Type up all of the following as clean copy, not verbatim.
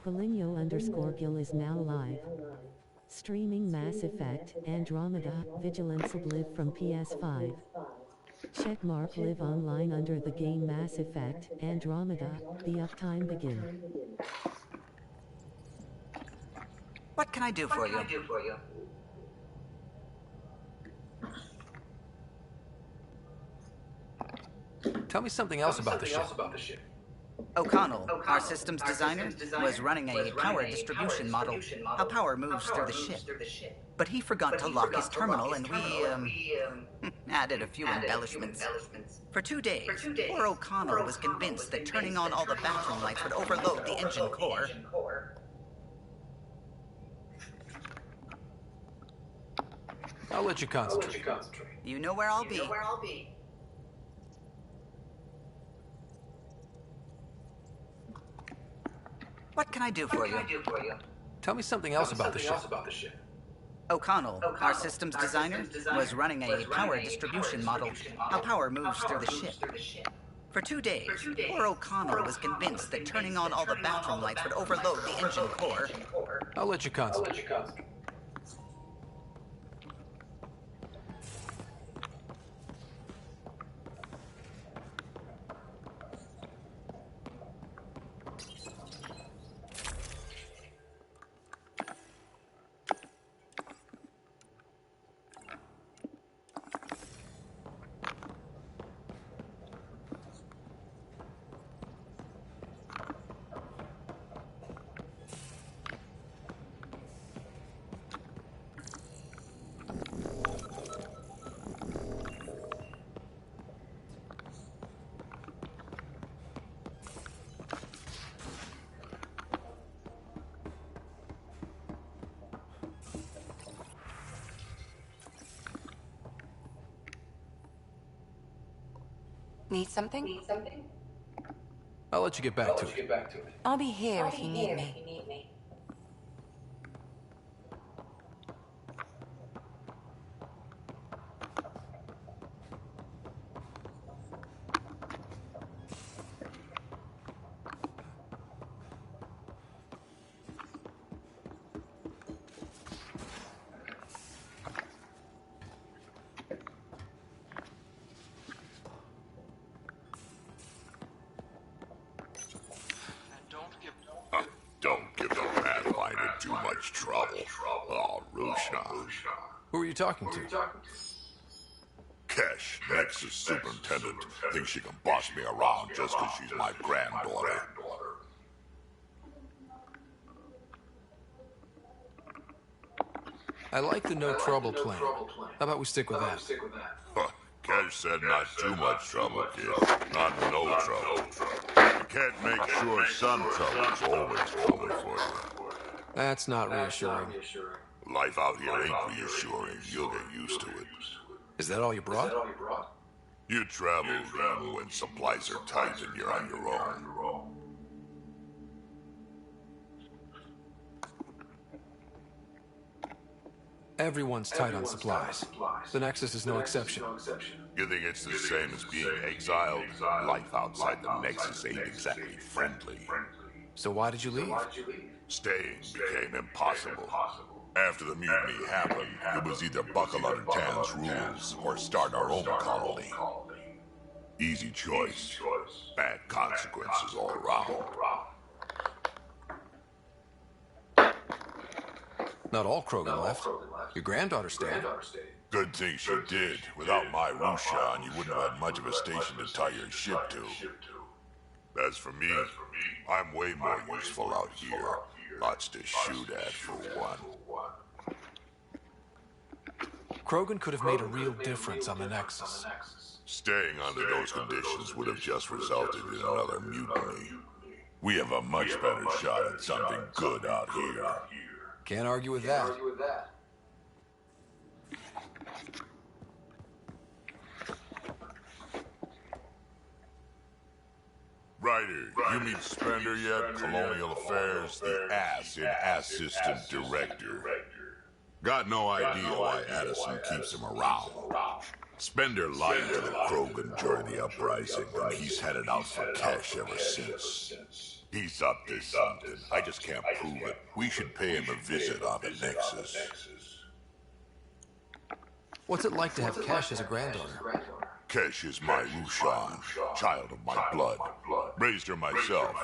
Foligno_Gil is now live. Streaming Mass Effect, Andromeda, Vigilance Live from PS5. Checkmark live online under the game Mass Effect, Andromeda, the uptime begin. What can I do for you? Tell me something else about the ship. O'Connell, our systems designer, was running a power distribution model, how power moves through the ship. But he forgot to lock his terminal, and we added a few embellishments. For 2 days, poor O'Connell was convinced that turning on all the bathroom lights would overload the engine core. I'll let you concentrate. You know where I'll be. What can I do for you? Tell me something else about the ship. O'Connell, our systems designer, was running a power distribution model, how power moves through the ship. For 2 days, poor O'Connell was convinced that turning on all the bathroom lights would overload the engine core. I'll let you concentrate. Need something? I'll let you get back to it. I'll be here if you need me. Don't give the Pathfinder too much trouble. Oh, Rusha. Who are you talking to? Kesh, Nexus Superintendent, thinks she can boss me around just because she's my granddaughter. I like the no trouble plan. How about we stick with that? Kesh said not too much trouble, kid. Not no trouble. You can't make sure some trouble's always coming for you. That's not reassuring. Life out here ain't reassuring. You'll get used to it. Is that all you brought? You travel even when supplies are tight and you're on your own. Everyone's tight on supplies. The Nexus is no exception. You think it's the same as being exiled? Life outside the Nexus ain't exactly friendly. So why did you leave? Staying became impossible. After the mutiny happened, it was either buckle under Tan's rules or start our own colony. Easy choice. Bad consequences all around. Not all Krogan left. Your granddaughter stayed. Good thing she did. Without my Rushan, you wouldn't have had much of a station to tie your ship to. As for me, I'm way more useful out here. Lots to shoot at, for one. Krogan could have made a real difference on the Nexus. Staying under those conditions would have just resulted in another mutiny. We have a much better shot at something good out here. Can't argue with that. Ryder, you meet Spender yet? Colonial Affairs, the ass in Assistant Director. Got no idea why Addison keeps him around. Spender lied to the Krogan during the uprising, and he's headed out for cash ever since. He's up to something. I just can't prove it. We should pay him a visit on the Nexus. What's it like to have Kesh as a granddaughter? Kesh is my Lushan, child of my blood. Raised her myself.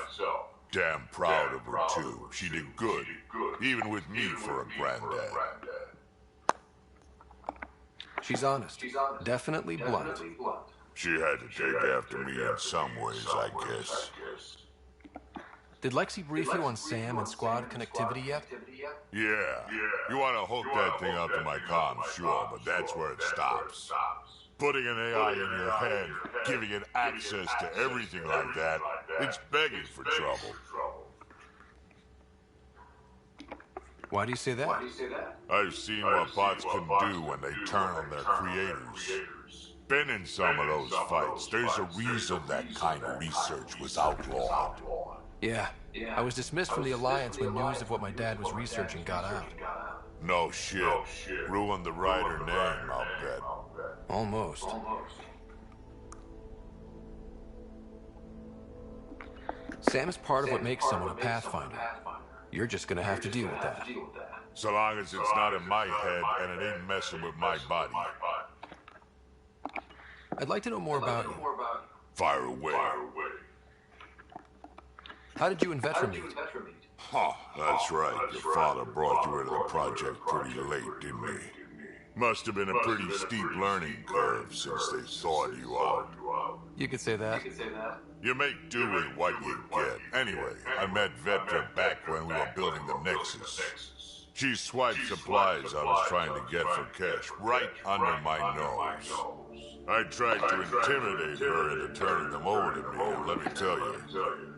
Damn proud of her, too. She did good, even with me for a granddad. She's honest. Definitely blunt. She had to take after me in some ways, I guess. Did Lexi brief you on Sam and squad connectivity yet? Yeah. You want to hook that thing up to my comm, sure, but that's where it stops. Putting an AI in your head, giving it access to everything like that, it's begging for trouble. Why do you say that? I've seen what bots can do when they turn on their creators. Been in some of those fights. There's a reason that kind of research was outlawed. Yeah. I was dismissed from the Alliance when news of what my dad was researching got out. No shit. Ruined the writer name, I'll bet. Almost. Sam is part of what makes someone a Pathfinder. You're just gonna have to deal with that. So long as it's not in my head and it ain't messing with my body. I'd like to know more about you. Fire away. How did you and Vetra meet? Huh, that's right. Your father brought you into the project pretty late, didn't he? Must have been a pretty steep learning curve since they thawed you out. You could say that. You make do with what you get. Anyway, I met Vetra back when we were building the Nexus. She swiped supplies I was trying to get for Kesh right under my nose. I tried to intimidate her into turning them over to me, and let me tell you,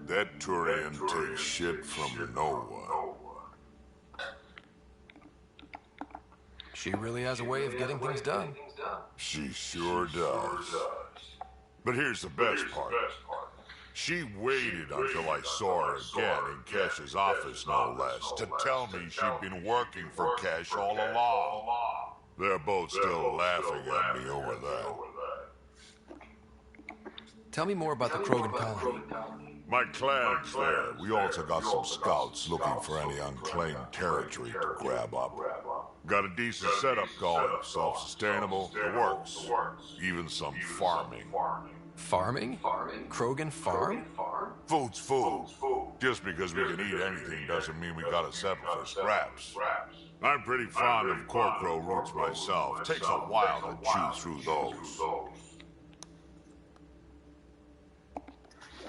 that Turian takes shit from no one. She really has a way of getting things done. She sure does. But here's the best part. She waited until I saw her again in Kesh's office, no less, to tell me she'd been working for Kesh all along. They're both still laughing at me over that. Tell me more about the Krogan colony. My clan's there. We also got some scouts looking for any unclaimed territory to grab up. Got a decent setup going, self-sustainable, it works. Even some farming. Farming? Krogan farm? Food's food. Just because we can eat anything doesn't mean we gotta settle for scraps. I'm pretty fond of Corcro roots myself. Takes a while to chew through those.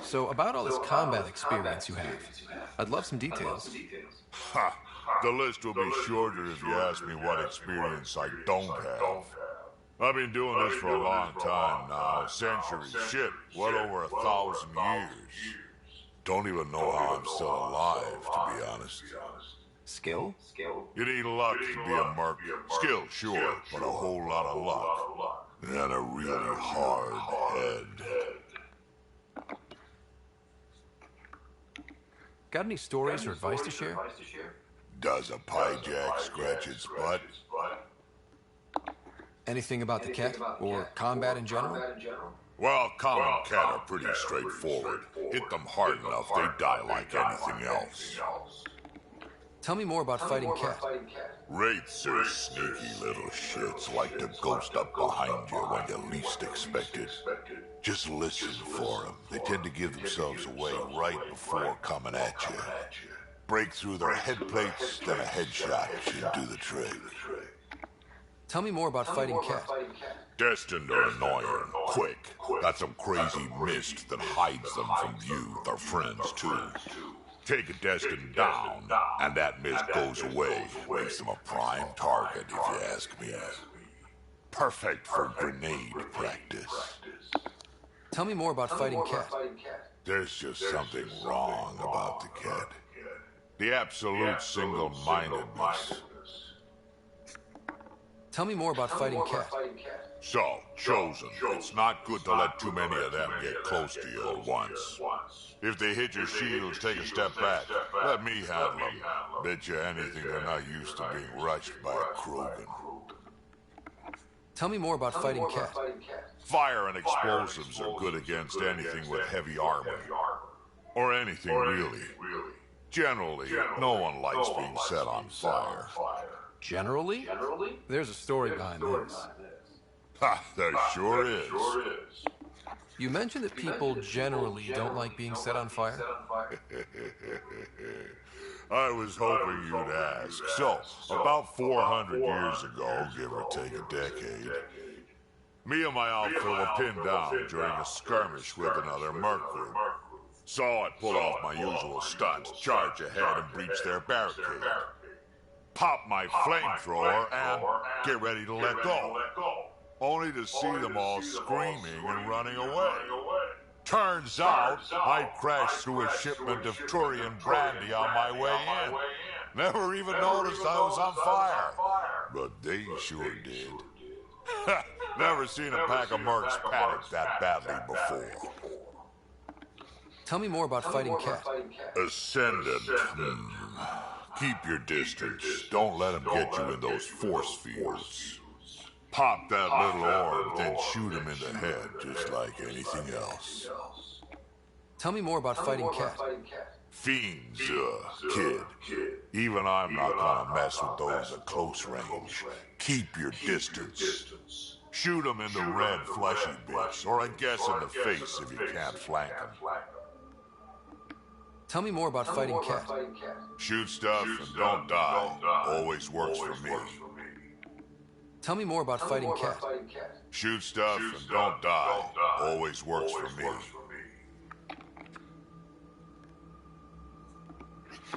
So, about all this combat experience you have, I'd love some details. Ha! The list will be shorter if you ask me what experience I don't have. I've been doing this for a long time now. Centuries. Shit, well over 1,000 years. Don't even know how I'm still alive, to be honest. Skill? You need luck to be a merc. Skill, sure, but a whole lot of luck. And a really hard head. Got any stories or advice to share? Does a pyjak scratch its butt? Anything about the Ket, or combat in general? Well, common cat are pretty straightforward. Hit them hard enough, they die like anything else. Tell me more about fighting Ket. Wraiths are sneaky little shits, like to ghost up behind you when you least expect it. Just listen for them. They tend to give themselves away right before coming at you. Break through their head plates, then a headshot should do the trick. Tell me more about fighting Ket. Destined are annoying, quick. Got some crazy mist that hides them from view. They're friends, too. Take a Destined down, and that mist goes away. Makes them a prime target, if you ask me. Perfect for grenade practice. Tell me more about fighting Ket. There's just something wrong about the Ket. The absolute single-mindedness. Tell me more about fighting Ket. So, Chosen, it's not good to let too many of them get close to you at once. If they hit your shields, take a step back. Let me handle them. Bet you anything they're not used to being rushed by a Krogan. Tell me more about fighting Ket. Fire and explosives are good against anything with heavy armor. Or anything really. Generally, no one likes being set on fire. Generally? There's a story behind this. Ha, there sure is. You mentioned that people generally don't like being set on fire? I was hoping you'd ask. So, about 400 years ago, give or take a decade, me and my outfit were pinned down during a skirmish with another merc group. So I pull off my usual stunts, charge ahead and breach their barricade. Pop my flamethrower and get ready to let go. Only to see them all screaming and running away. Turns out, I crashed through a shipment of Turian brandy on my way in. Never even noticed I was on fire. But they sure did. Never seen a pack of mercs panic that badly before. Tell me more about fighting Cat. Ascendant. Keep your distance. Don't let him get you in those force fields. Pop that little orb, then shoot him in the head, just like anything else. Tell me more about fighting Cat. Fiends, kid. Even I'm not gonna mess with those at close range. Keep your distance. Shoot him in the red, fleshy bits, or I guess in the face if you can't flank him. Tell me more about fighting Cat. Shoot stuff and don't die. Always works for me. Tell me more about fighting Cat. Shoot stuff and don't die. Always works for me.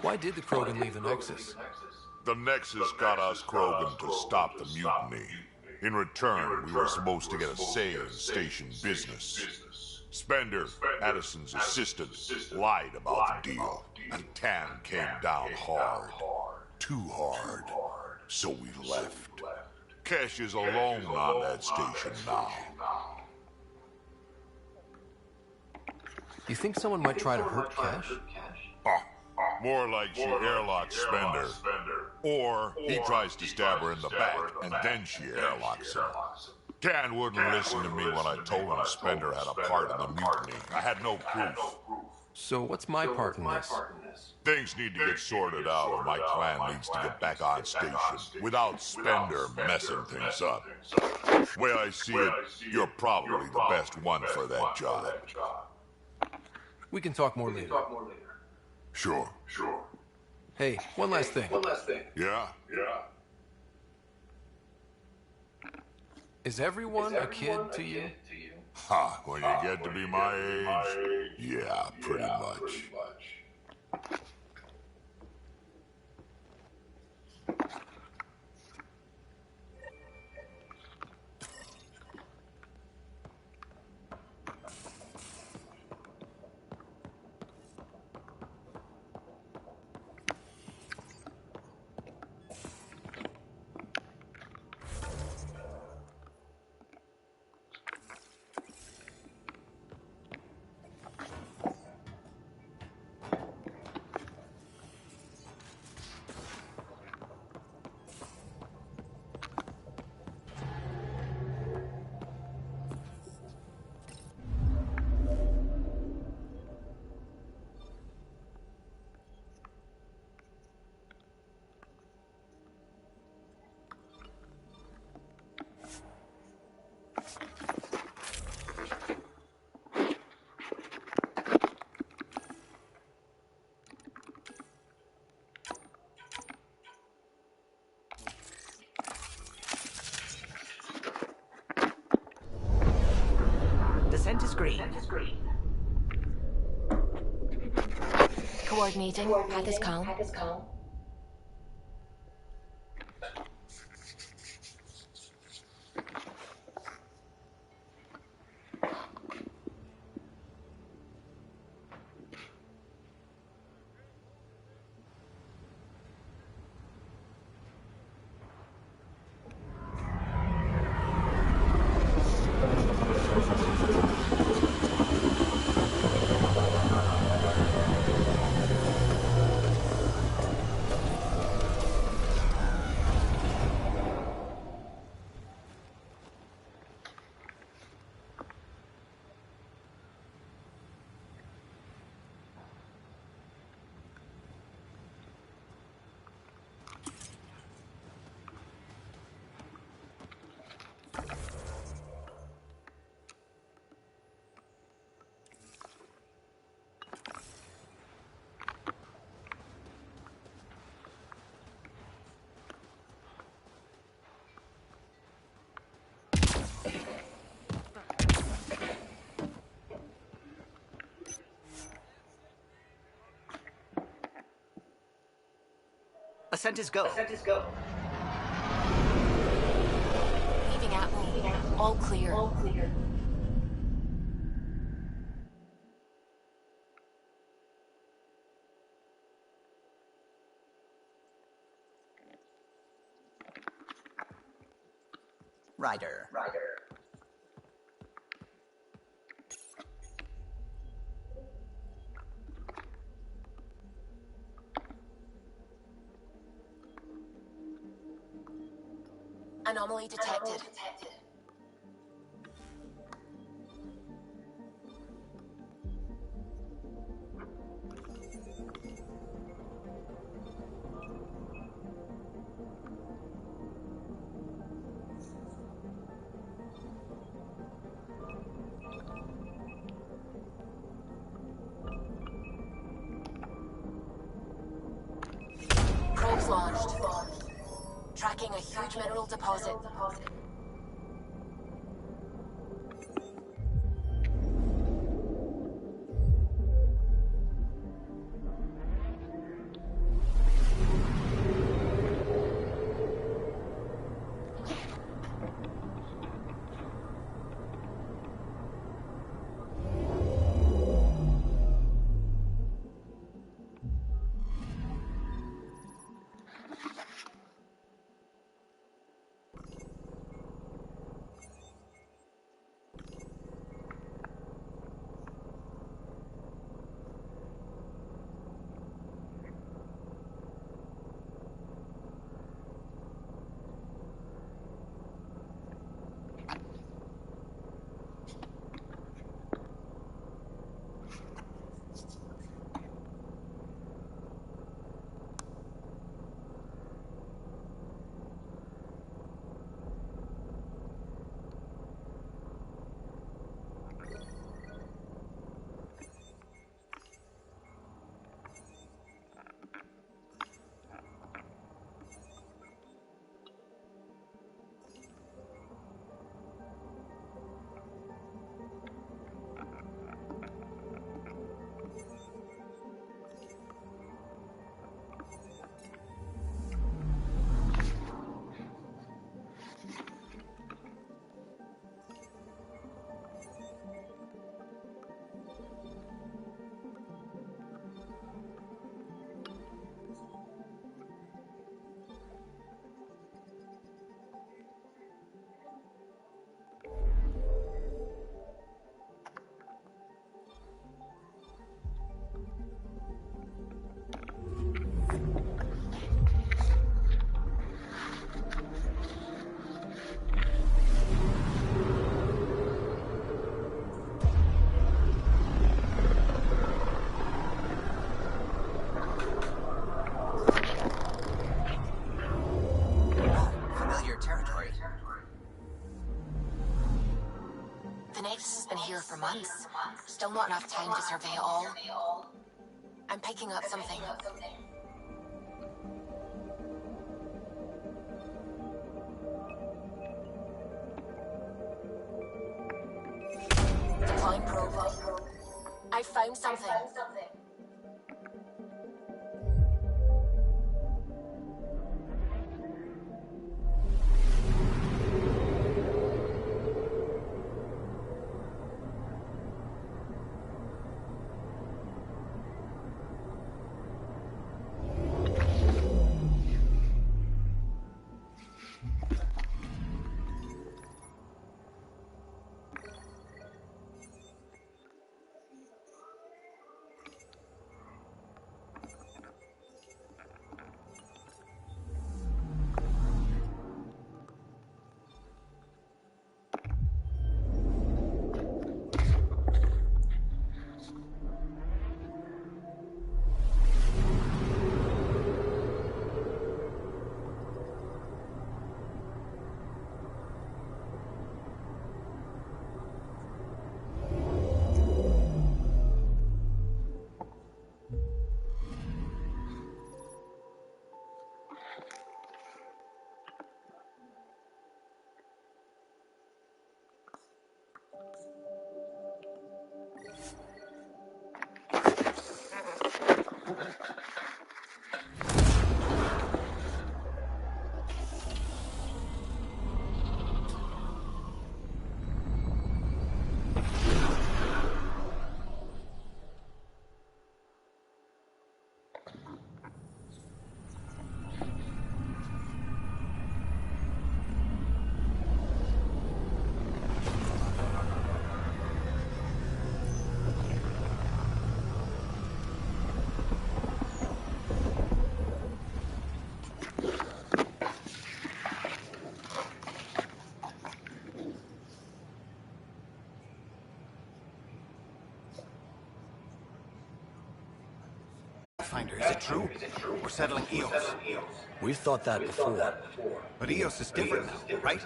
Why did the Krogan leave the Nexus? The Nexus got us Krogan to stop the mutiny. In return, we were supposed to get a say in station business. Spender, Addison's assistant, lied about the deal, and Tan came down hard. Too hard. So we left. Kesh is alone on that station now. You think someone might try to hurt Cash? More like she airlocks Spender. Or he tries to stab her in the back, and then she airlocks him. Tan wouldn't listen to me when I told him Spender had a part in the mutiny. I had no proof. So what's my part in this? Things need to get sorted out, and my clan needs to get back on station without Spender messing things up. The way I see it, you're probably the best one for that job. We can talk more later. Sure. Hey, one last thing. Yeah? Is everyone a kid to you? Ha, when you get to be my age, yeah, pretty much. Descent is green. Coordinating. Path is calm. Ascent is go. Leaving Atwell. All clear. Ryder. Anomaly detected. Probes launched. Tracking a huge mineral deposit. Familiar territory. The Nexus has been here for months. Still not enough time to survey it all. I'm picking up something. Deploying probe. I found something. Pathfinder, is it true? We're settling Eos. We've thought that before. But Eos is different now, right?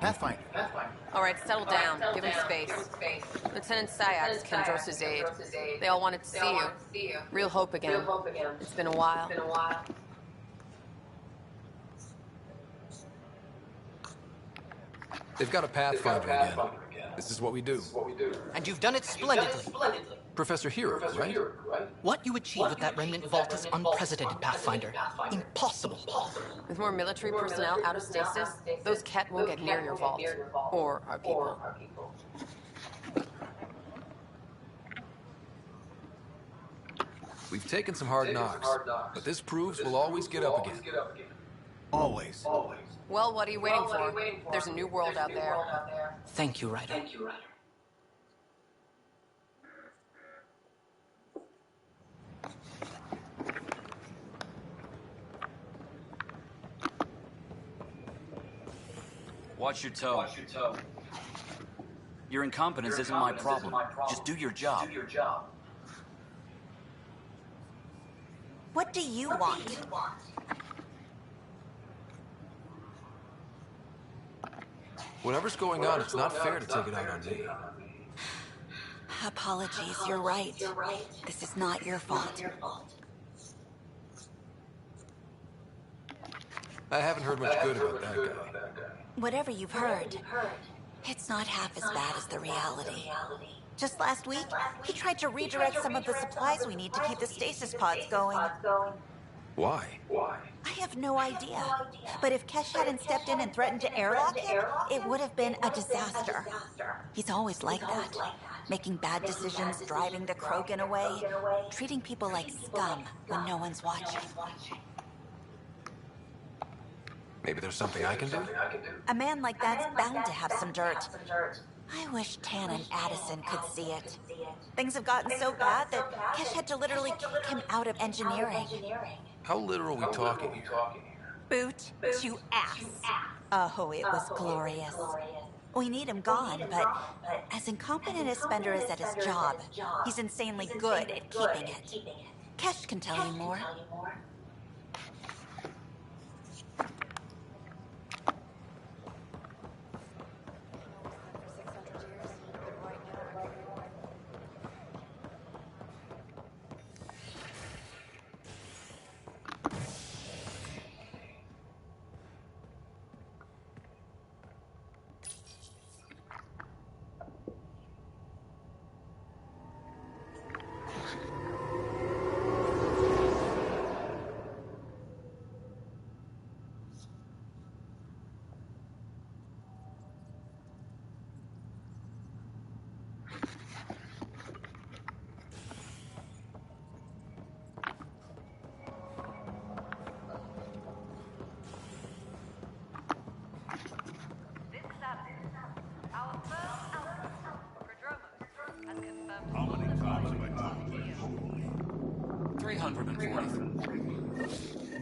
Pathfinder. All right, settle down. Give him space. Lieutenant Syax, Kendros' aide. They all wanted to see you. Real hope again. It's been a while. They've got a Pathfinder again. This is what we do. And you've done it splendidly. Professor Hero, right? What you achieved with that remnant vault is unprecedented, Pathfinder. Impossible. With more military personnel out of stasis, those Ket won't get near your vault. Or our people. We've taken some hard knocks, but this proves we'll always get up again. Always. Well, what are you waiting for? There's a new world out there. Thank you, Ryder. Watch your toe. Your incompetence isn't my problem. Just do your job. What do you want? Whatever's going on, it's not fair to take it out on me. Apologies, you're right. This is not your fault. I haven't heard much good about that guy. Whatever you've heard, it's not half as bad as the reality. Just last week, he tried to redirect some of the supplies we need to keep the stasis pods going. Why? I have no idea. But if Kesh hadn't stepped in and threatened to airlock him, it would have been a disaster. He's always like that. Making bad decisions, driving the Krogan away, treating people like scum when no one's watching. Maybe there's something I can do? A man like that's bound to have some dirt. I wish Tan and Addison could see it. Things have gotten so bad that Kesh had to literally kick him out of engineering. How literal are we talking here? Boot to ass. Oh, it was glorious. We need him gone, but as incompetent as Spender is at his job, he's insanely good at keeping it. Kesh can tell you more.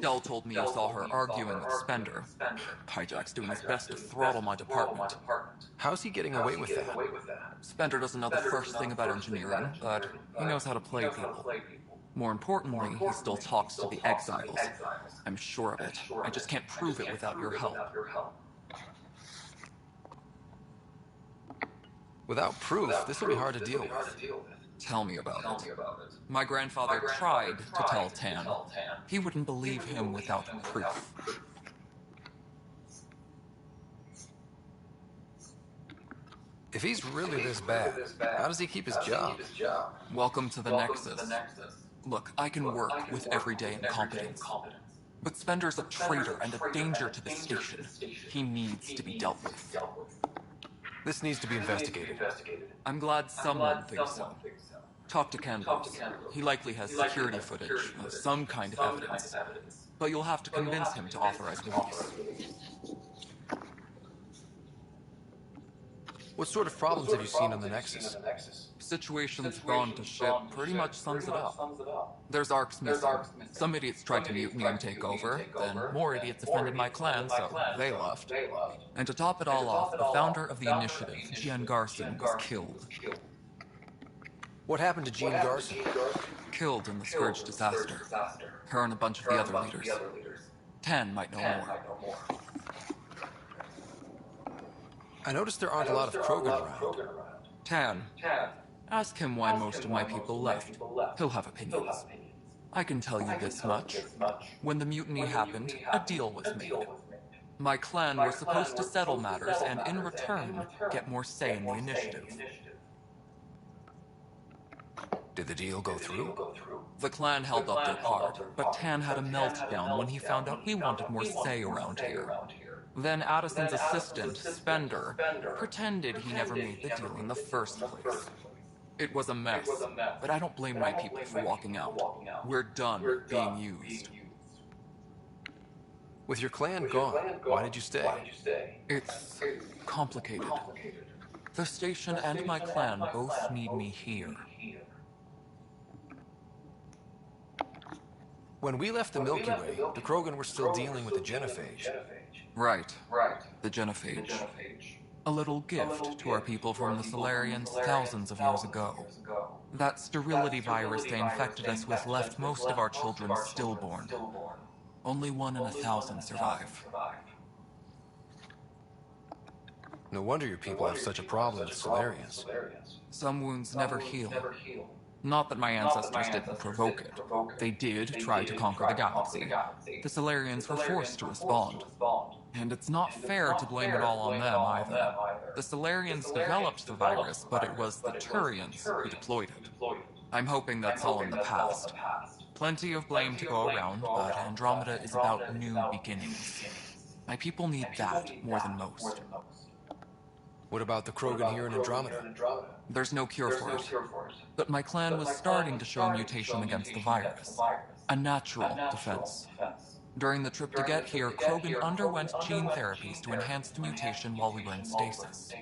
Dell told me you saw her arguing with Spender. Hijack's doing his best to throttle my department. How's he getting away with that? Spender doesn't know the first thing about engineering, but he knows how to play people. More importantly, he still talks to the exiles. I'm sure of it. I just can't prove it without your help. Without proof, this will be hard to deal with. Tell me about it. My grandfather tried to tell Tan. He wouldn't believe him without proof. If he's really this bad, how does he keep his job? Welcome to the Nexus. Look, I can work with everyday incompetence. But Spender's a traitor and a danger to the station. He needs to be dealt with. This needs to be investigated. I'm glad someone thinks so. Talk to Kendros. He likely has security footage, some kind of evidence. But you'll have to convince him to authorize release. What sort of problems have you seen on the Nexus? Situation's gone to shit pretty much sums it up. There's arcs missing. Some idiots tried to mutiny and take over, then more idiots offended my clan, so they left. And to top it all off, the founder of the initiative, Jian Garson, was killed. What happened to Jean Garson? Killed in the Scourge disaster. Her and a bunch of the other leaders. Tan might know more. I noticed there aren't a lot of Krogan around. Tan. Ask him why most of my people left. He'll have opinions. I can tell you this much. When the mutiny happened, a deal was made. My clan were supposed to settle matters and, in return, get more say in the initiative. Did the deal go through? The clan held up their part, but Tan had a meltdown when he found out we wanted more say around here. Then Addison's assistant, Spender, pretended he never made the deal in the first place. It was a mess, but I don't blame my people for walking out. We're done being used. With your clan gone, why did you stay? It's complicated. The station and my clan both need me here. When we left the Milky Way, the Krogan were still dealing with the genophage. Right. The genophage. A little gift to our people from the Solarians thousands of years ago. That sterility virus they infected us with left most of our children stillborn. Only 1 in 1,000 survive. No wonder your people have such a problem with Solarians. Some wounds never heal. Not that my ancestors didn't provoke it. They did try to conquer the galaxy. The Solarians were forced to respond. And it's not fair to blame it all on them either. The Solarians developed the virus, but it was the Turians who deployed it. I'm hoping that's all in the past. Plenty of blame to go around, but Andrómeda is about new beginnings. My people need that more than most. What about the Krogan here in Andrómeda? There's no cure for it. But my clan was starting to show mutation against the virus. A natural defense. During the trip to get here, Krogan underwent gene therapies to enhance the mutation while we were in stasis.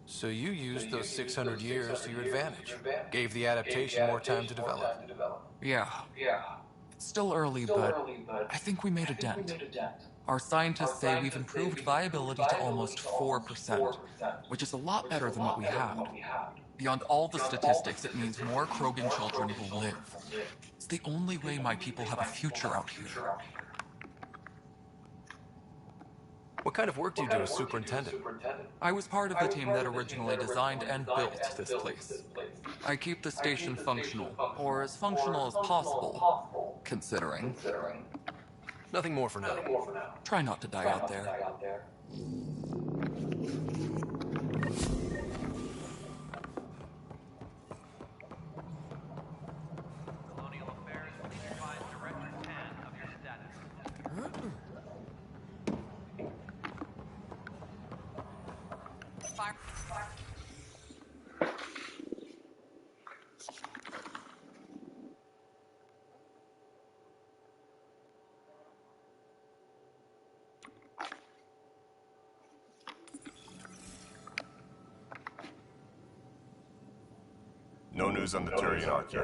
So you used those 600 years to your advantage. Gave the adaptation more time to develop. Yeah. It's still early, but I think we made a dent. Our scientists say we've improved viability to almost 4%, which is a lot better than what we had. Beyond all the statistics, it means more Krogan children will live. It's the only way my people have a future out here. What kind of work do you do as superintendent? I was part of the team that originally designed and built this place. I keep the station functional, or as functional as possible, considering. Nothing more for now. Try not to die out there. Colonial Affairs, please advise Director Tan of your status. No news on the Turian arc yet?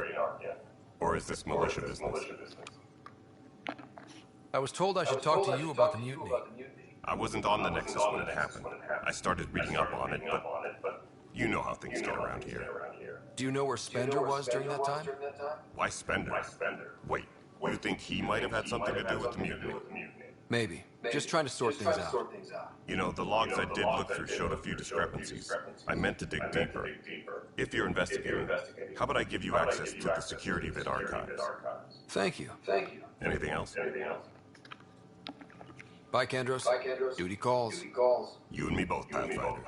Or is this militia business? I was told I should talk to you about the mutiny. I wasn't on the Nexus when it happened. I started reading up on it, but you know how things get around here. Do you know where Spender was during that time? Why Spender? Wait, you think he might have had something to do with the mutiny? Maybe. Just trying to sort things out. You know, the logs I did look through showed a few discrepancies. I meant to dig deeper. If you're investigating, how about I give you access to the security bit archives? Thank you. Anything else? Bye, Kandros. Duty calls. You and me both, Pathfinder.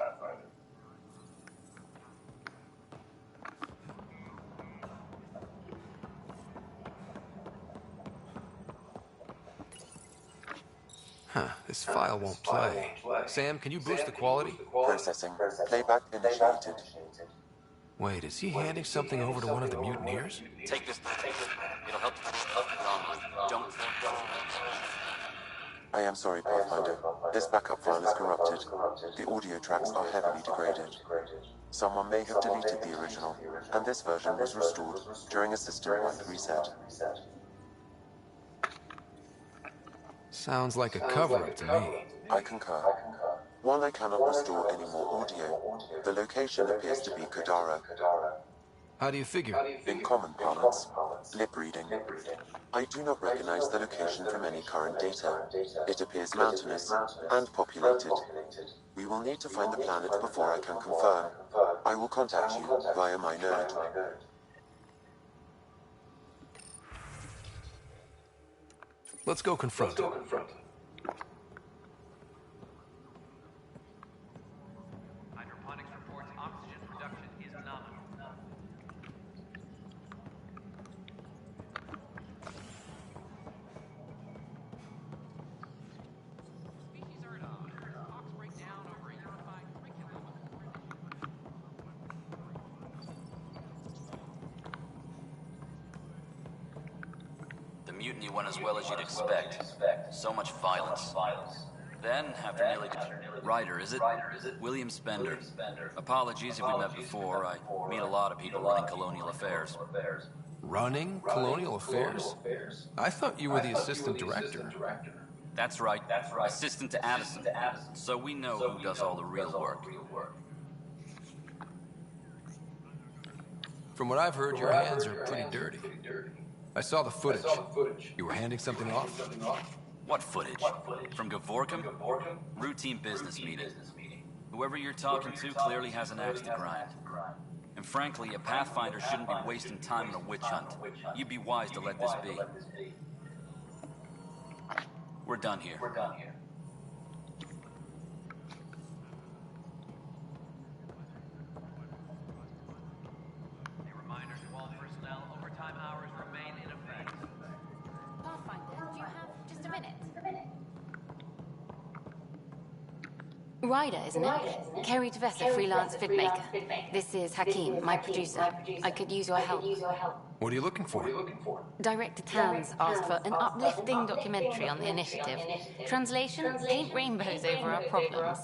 Huh, this file won't play. Sam, can you boost the quality? Processing. Playback initiated. Wait, is he handing something over to one of the mutineers? Take this. It'll help you. Don't. I am sorry, Pathfinder. This backup file is corrupted. The audio tracks are heavily degraded. Someone may have deleted the original, and this version was restored during a system-wide reset. Sounds like a cover-up to me. I concur. While I cannot restore any more audio, the location appears to be Kadara. How do you figure? In common parlance, lip reading. I do not recognize the location from any current data. It appears mountainous and populated. We will need to find the planet before I can confirm. I will contact you via my node. Let's go confront him. Hydroponics reports oxygen production is nominal. Species are at odds. Talks break down over a unified curriculum. The mutiny went as well as you'd expect. So much violence. Then, after nearly... Ryder, is it? William Spender. Apologies if we met before. I meet a lot of people running colonial affairs. Running colonial affairs? I thought you were the assistant director. That's right. Assistant to Addison. So we know who does all the real work. From what I've heard, your hands are pretty dirty. I saw the footage. You were handing something off? What footage? From Gavorkum? Routine business meeting. Whoever you're talking to clearly has an axe to grind. And frankly, a Pathfinder shouldn't be wasting time on a witch hunt. You'd be wise to let this be. We're done here. A reminder to all personnel, overtime hours remain in effect. Pathfinder, do you have just a minute? Ryder, isn't it? Kerry Tvessa, freelance vidmaker. This is Hakeem, my producer. I could use your help. What are you looking for? Director Tans asked for an uplifting documentary on the initiative. Translation? Paint rainbows over our problems.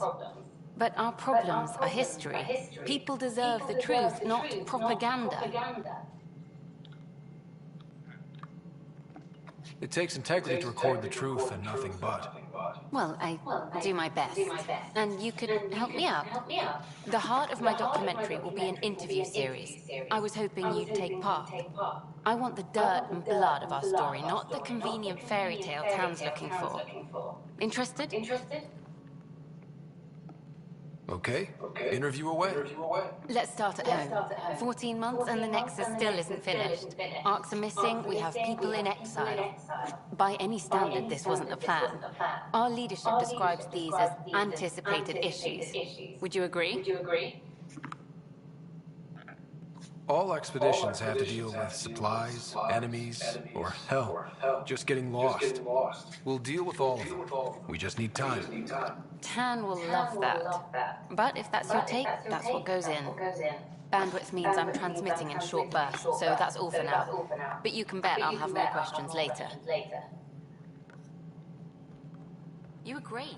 But our problems are history. People deserve the truth, not propaganda. It takes integrity to record the truth and nothing but. Well, I do my best. And you could help me out. The heart of my documentary will be an interview series. I was hoping you'd take part. I want the dirt and blood of our story, not the convenient fairy tale Tan's looking for. Interested? Okay. Interview away. Let's start at home. 14 months and the Nexus still isn't finished. Arcs are missing, we have people in exile. By any standard, this wasn't the plan. Our leadership describes these as anticipated issues. Would you agree? All expeditions have to deal with supplies, enemies, or hell, just getting lost. We'll deal with all of them. We just need time. Tan will love that. But if that's your take, that's what goes in. Bandwidth means I'm transmitting in short bursts, so that's all for now. But you can bet I'll have more questions later. You were great.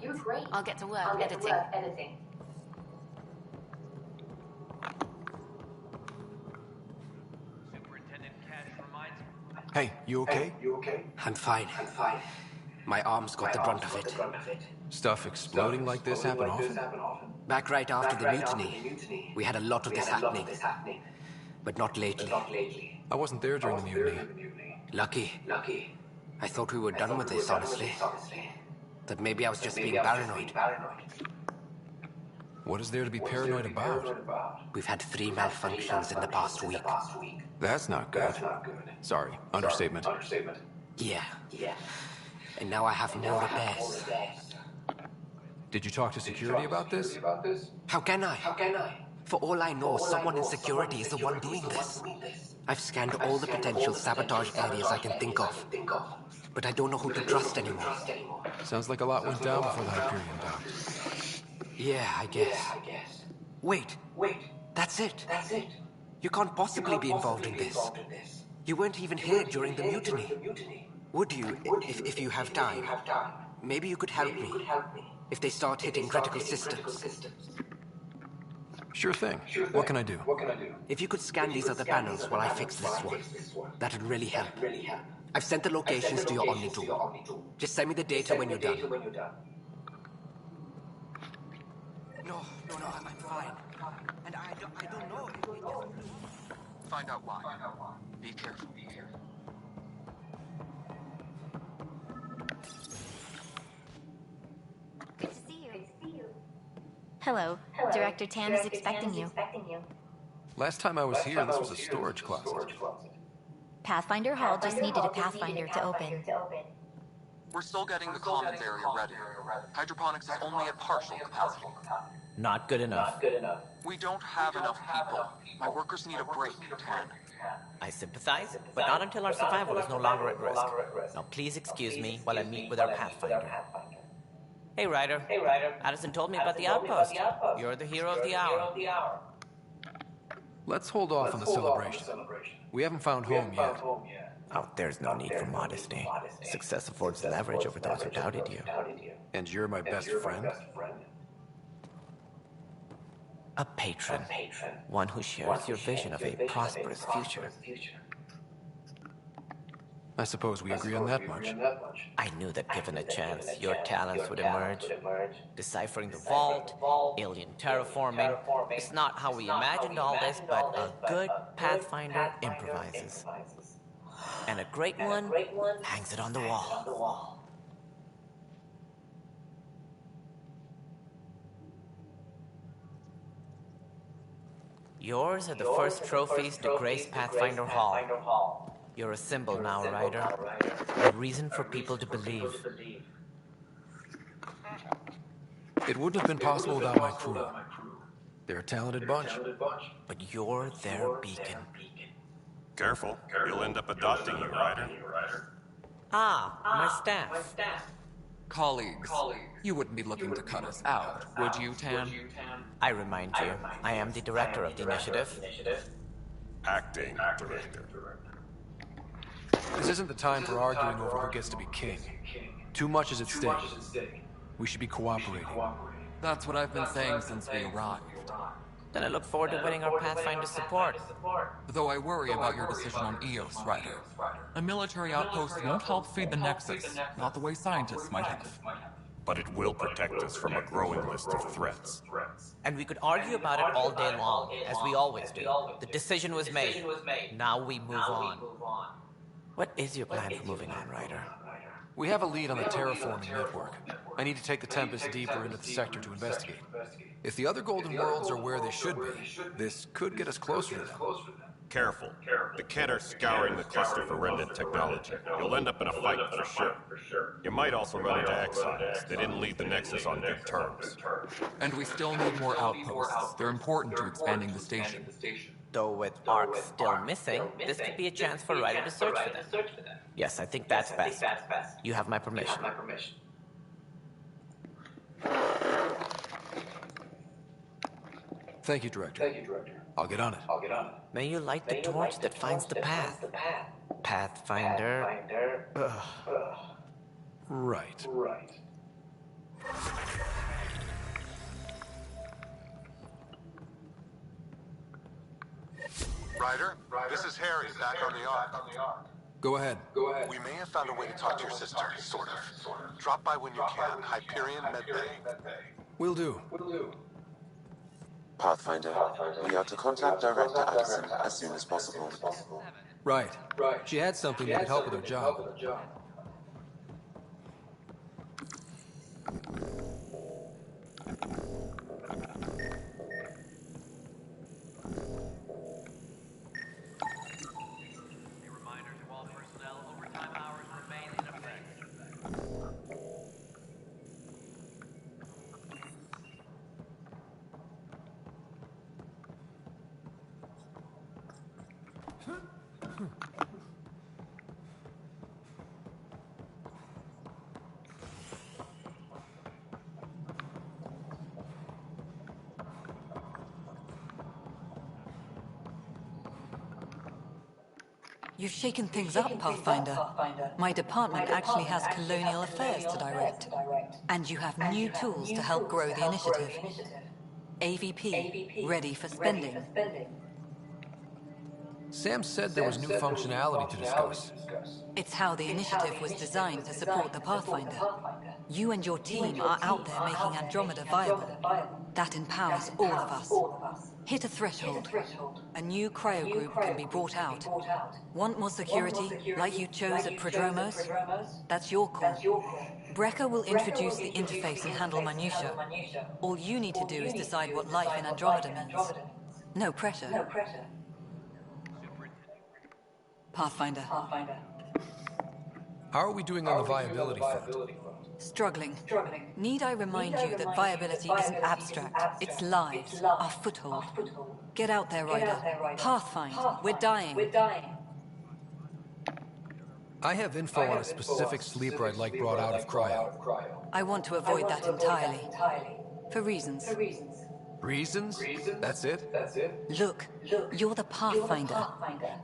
I'll get to work editing. Superintendent Cash reminds... Hey, you okay? I'm fine. My arms got the brunt of it. Stuff exploding like this happen often? Back right after the mutiny, we had a lot of this happening. But not lately. I wasn't there during the mutiny. Lucky. I thought we were done with this, honestly. That maybe I was just being paranoid. What is there to be paranoid about? We've had 3 malfunctions in the past week. That's not good. Sorry, understatement. Yeah. And now I have more repairs. Did you talk to security about this? How can I? For all I know, someone in security is the one doing this. I've scanned all the potential sabotage areas I can think of. But I don't know who to trust anymore. Sounds like a lot went down before the Hyperion docked. Yeah, I guess. Wait. That's it. You can't possibly be involved in this. You weren't even here during the mutiny. Would you, if you have time? Maybe you could help me. If they start hitting critical systems. Sure thing. What can I do? If you could scan these other panels while I fix this one, that'd really help. I've sent the locations to your Omnitool. Just send me the data when you're done. No, I'm fine. And I don't know. find out why. Be careful. Good to see you. Hello. Director Tam is expecting you. Last time I was here, this was a storage closet. Pathfinder Hall just needed a Pathfinder to open. We're still getting the commons area ready. Hydroponics is only at partial capacity. Not good enough. We don't have enough people. My workers need a break, Tan. I sympathize, but not until our survival is no longer at risk. Now please excuse me while I meet with our Pathfinder. Hey, Ryder. Addison told me about the outpost. You're the hero of the hour. Let's hold off on the celebration. We haven't found home yet. Oh, there's no need for modesty. Success affords leverage over those who doubted you. And you're my best friend? A patron. One who shares your vision of a prosperous future. I suppose we agree on that much. I knew that given a chance, your talents would emerge. Deciphering the vault, alien terraforming. It's not how we imagined all this, but a good Pathfinder improvises. And a great one hangs it on the wall. Yours are the first trophies to grace Pathfinder Hall. You're a symbol now, Ryder. A reason for people to believe. It wouldn't have been possible without my crew. They're a talented bunch. But you're their beacon. Careful, you'll end up adopting you, Ryder. Ah, my staff. Colleagues, you wouldn't be looking to cut us out, would you, Tan? I remind you, I am the director of the initiative. Acting director. This isn't the time for arguing over who gets to be king. Too much is at stake. We should be cooperating. That's what I've been saying since we arrived. Then I look forward to winning our Pathfinder support. Though I worry about your decision on Eos, Ryder. A military outpost won't help feed the Nexus, not the way scientists might have. But it will protect us from a growing list of threats. And we could argue about it all day long, as we always do. The decision was made. Now we move on. What is your plan for moving on, Ryder? We have a lead on the terraforming network. I need to take the Tempest deeper into the sector to investigate. If the other Golden Worlds are where they should be, this could get us closer to them. Careful. The Kett are scouring the cluster for remnant technology. You'll end up in a fight for sure. You might also run into exiles. They didn't leave the Nexus on good terms. And we still need more outposts. They're important to expanding the station. Though with Ark still missing, this could be a chance for Ryder to search for them. Yes, I think that's best. You have my permission. Thank you, Director. I'll get on it. May you light the torch that finds the path. Pathfinder. Right. Ryder, this is Harry, back on the Ark. Go ahead. We may have found a way to talk to your sister, sort of. Drop by when you can. Hyperion Medbay. Will do. Pathfinder, we are to contact Director Addison as soon as possible. Right. She had something that could help with her job. You've shaken things up, Pathfinder. My department actually has colonial affairs to direct. And you have new tools to help grow the initiative. AVP, ready for spending. Sam said there was new functionality to discuss. It's how the initiative was designed to support the Pathfinder. You and your team are out there making Andrómeda viable. That empowers all of us. Hit a threshold. A new cryo group can be brought out. Want more security, like you chose at Prodromos? That's your call. Brecker will introduce the interface and handle minutiae. All you need to do is decide what life in Andromeda means. No pressure. Pathfinder. How are we doing on the viability front? Struggling. Need I remind you that viability isn't abstract, it's lives, our foothold. Get out there, Ryder. Pathfind. We're dying. I have info on a specific sleeper I'd like brought out of cryo. I want to avoid that entirely. For reasons. Reasons? That's it? Look, you're the Pathfinder.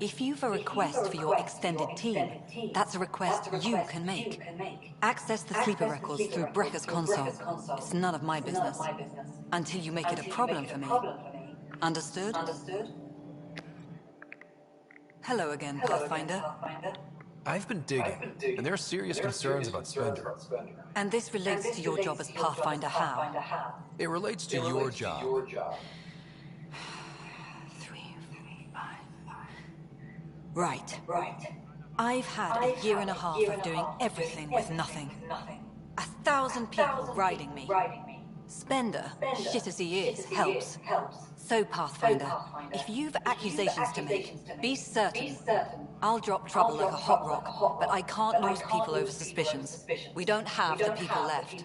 If you've a request for your extended team, that's a request you can make. Access the sleeper records through Brecker's console. It's none of my business. Until you make it a problem for me. Understood? Hello again, Pathfinder. I've been digging, and there are serious concerns about Spender. And this relates to your job as Pathfinder how? It relates to your job. 3, 4, 5. Right. I've had a year and a half of doing everything with nothing. 1,000 people riding me. Spender, shit as he is, helps. So, Pathfinder, if you've accusations to make, be certain. I'll drop trouble like a hot rock, but I can't lose people over suspicions. We don't have the people left.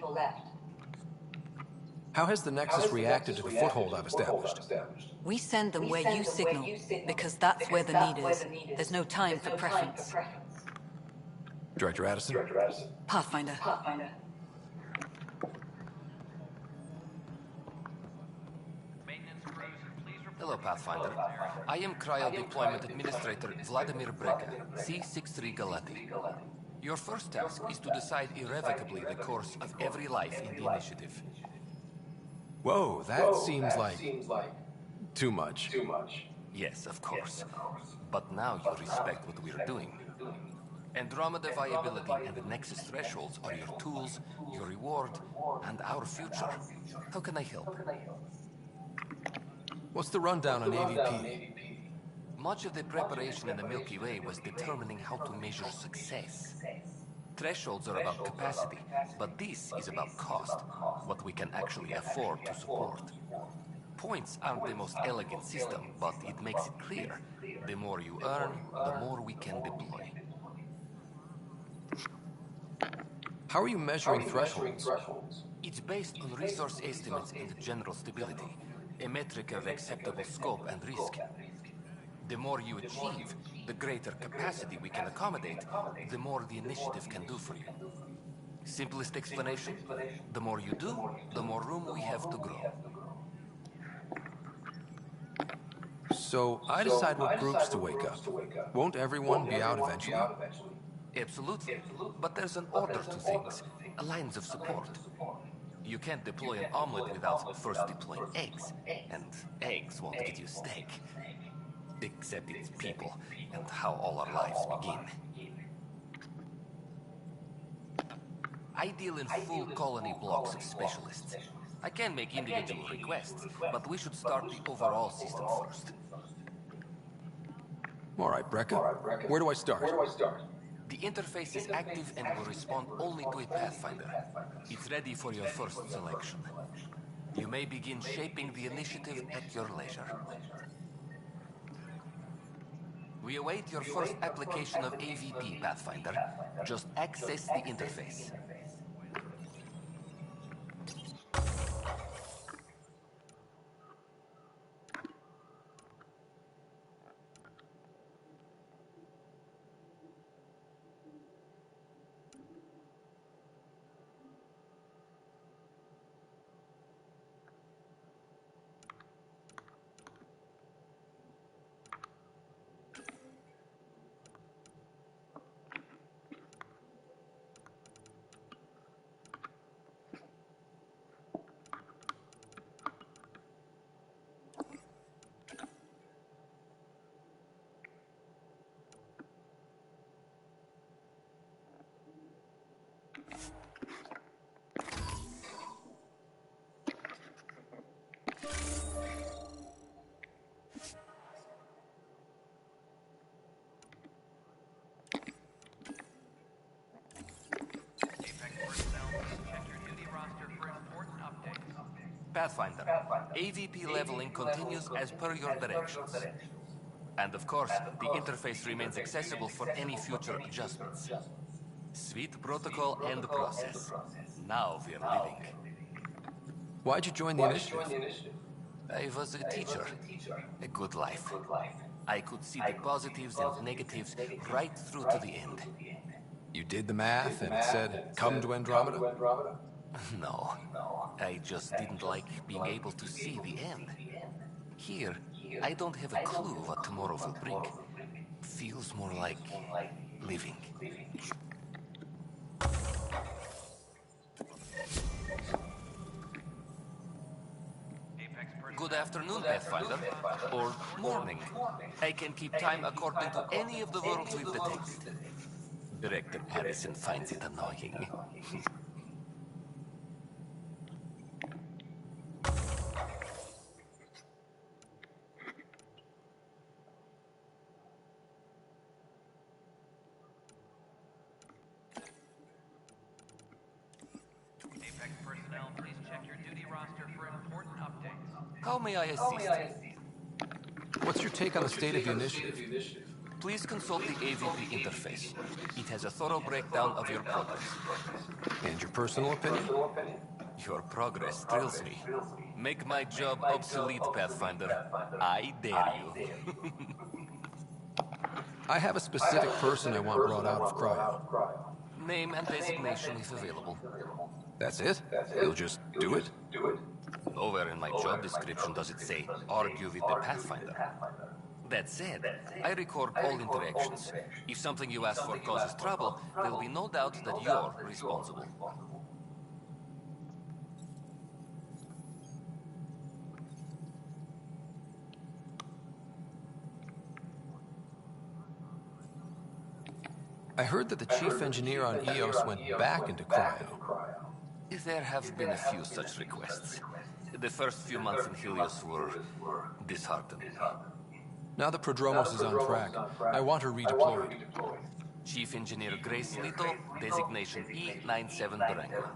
How has the Nexus reacted to the foothold I've established? We send them where you signal, because that's where the need is. There's no time for preference. Director Addison? Pathfinder. Hello, Pathfinder. I am Cryo Deployment Administrator Vladimir Brecker, C-63 Galati. Your first task is to decide irrevocably the course of every life in the initiative. Whoa, that seems like too much. Yes, of course. But now you respect what we're doing. Andromeda viability and the Nexus thresholds are your tools, your reward, and our future. How can I help? What's the rundown on AVP? Much of the preparation in the Milky Way was determining how to measure success. Thresholds are about capacity, but this is about cost, what we can actually afford to support. Points aren't the most elegant system, but it makes it clear. The more you earn, the more we can deploy. How are you measuring thresholds? It's based on resource estimates and general stability, a metric of acceptable scope and risk. The more you achieve, the greater capacity we can accommodate, the more the initiative can do for you. Simplest explanation, the more you do, the more room we have to grow. So I decide what groups to wake up. Won't everyone be out eventually? Absolutely. But there's an order to things, lines of support. You can't deploy an omelet without first deploying eggs, and eggs won't get you steak. Except it's people, and how all our lives begin. I deal in full colony blocks of specialists. I can make individual requests, but we should start the overall system first. All right, Brecker. Where do I start? The interface is active and will respond only to a Pathfinder. It's ready for your first selection. You may begin shaping the initiative at your leisure. We await your first application of AVP, Pathfinder. Just access the interface. Pathfinder, AVP leveling continues as per your directions. And of course, the interface remains accessible for any future adjustments. Sweet protocol and process. Now we're living. Why'd you join the initiative? I was a teacher. A good life. I could see the positives and negatives right through to the end. You did the math and it said, come to Andromeda? No. I just didn't like being able to see the end. Here, I don't have a clue what tomorrow will bring. Feels more like living. Good afternoon, Pathfinder. Or morning. I can keep time according to any of the worlds we've detected. Director Addison finds it annoying. Apex personnel, please check your duty roster for important updates. How may I assist? What's your take on the state of the initiative? Please consult the AVP interface. It has a thorough breakdown of your progress. And your personal opinion? Your progress thrills me. Make my job obsolete, Pathfinder. I dare you. I have a specific person I want brought out of cryo. Name and designation if available. That's it? You'll just do it? Nowhere in my job description does it say, argue with the Pathfinder. That said, I record all interactions. If something you ask for causes trouble, there will be no doubt that you're responsible. I heard that the chief engineer on EOS went back into cryo. There have been a few such requests. The first few months in Helios were disheartening. Now that Prodromos is on track, I want her redeployed. Chief Engineer Grace Lito, designation E97 Durango.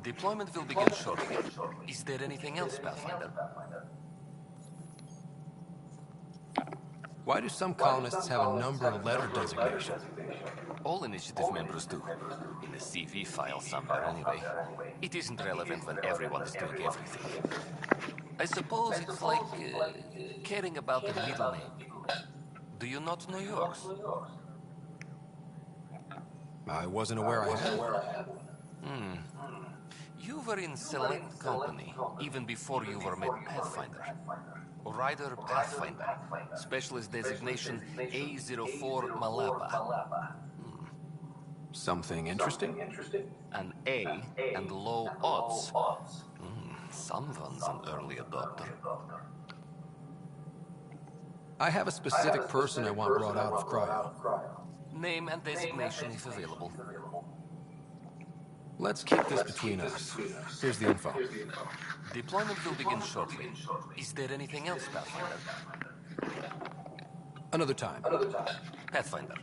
Deployment will begin shortly. Is there anything else, Pathfinder? Why do some colonists have a number letter designation? All initiative members do. In a CV file somewhere, anyway. It isn't relevant when everyone is doing everything. I suppose it's like caring about the middle name. Do you not know yours? I wasn't aware I had one. You were in select company, even before you were made Pathfinder. Rider Pathfinder. Specialist designation A04 Malapa. Something interesting? An A and low odds. Someone's an early adopter. I have a specific person I want brought out of cryo. Name and designation if available. Let's keep this between us. Here's the info. Deployment will begin shortly. Is there anything else, Pathfinder? Another time. Pathfinder.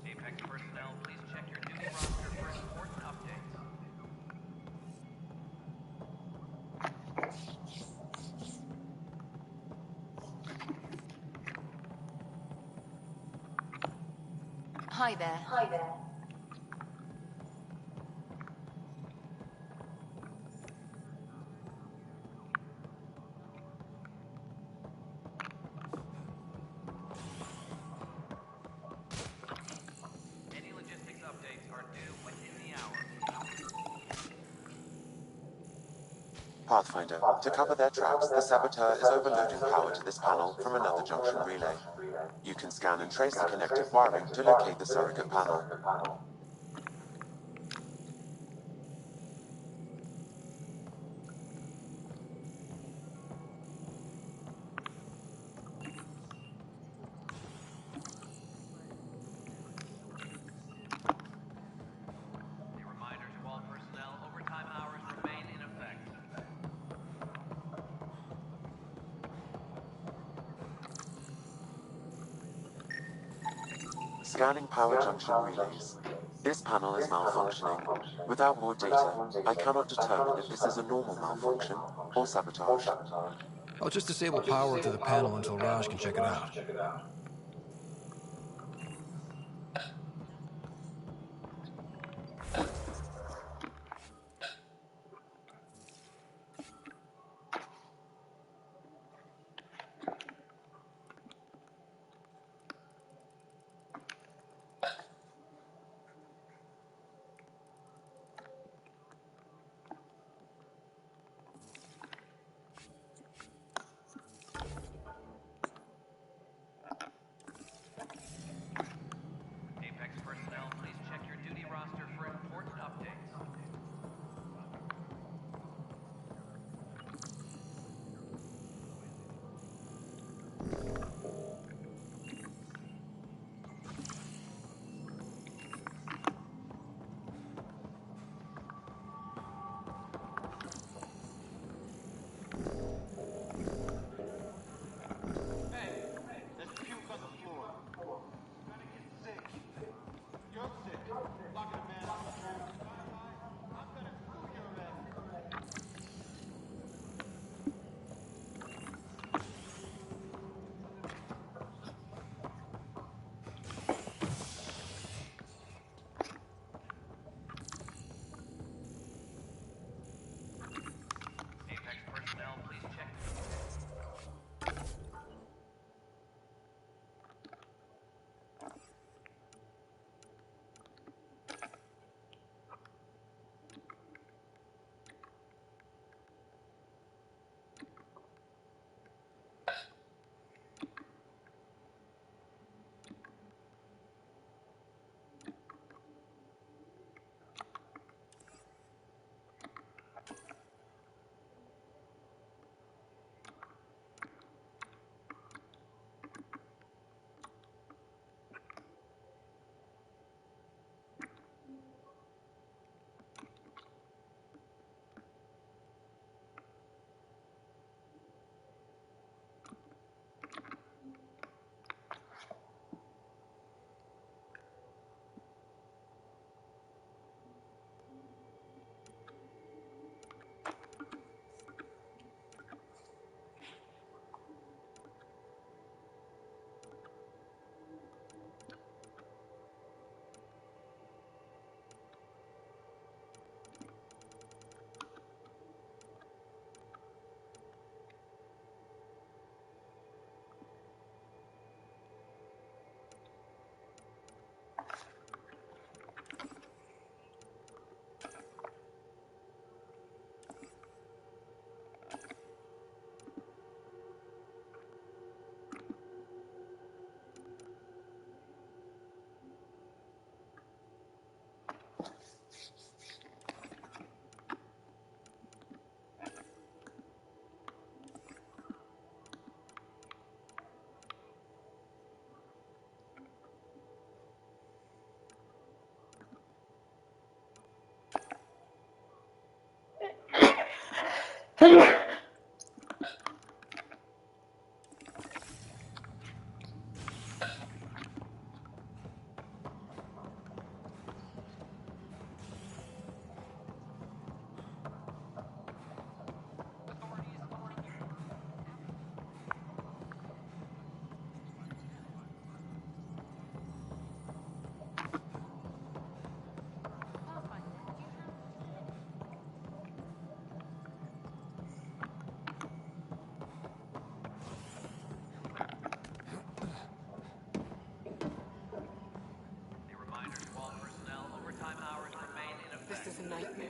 Apex personnel, please check your duty roster for important updates. Hi there. Any logistics updates are due within the hour. Pathfinder, to cover their tracks, the saboteur is overloading power to this panel from another junction relay. You can scan and trace the connective wiring to locate the surrogate panel. A reminder to all personnel, overtime hours remain in effect. Scanning power junction relays. This panel is malfunctioning. Without more data, I cannot determine if this is a normal malfunction or sabotage. I'll just disable power to the panel until Raj can check it out. Apex personnel, please check your duty roster for important updates. Apex personnel, please check. This is a nightmare.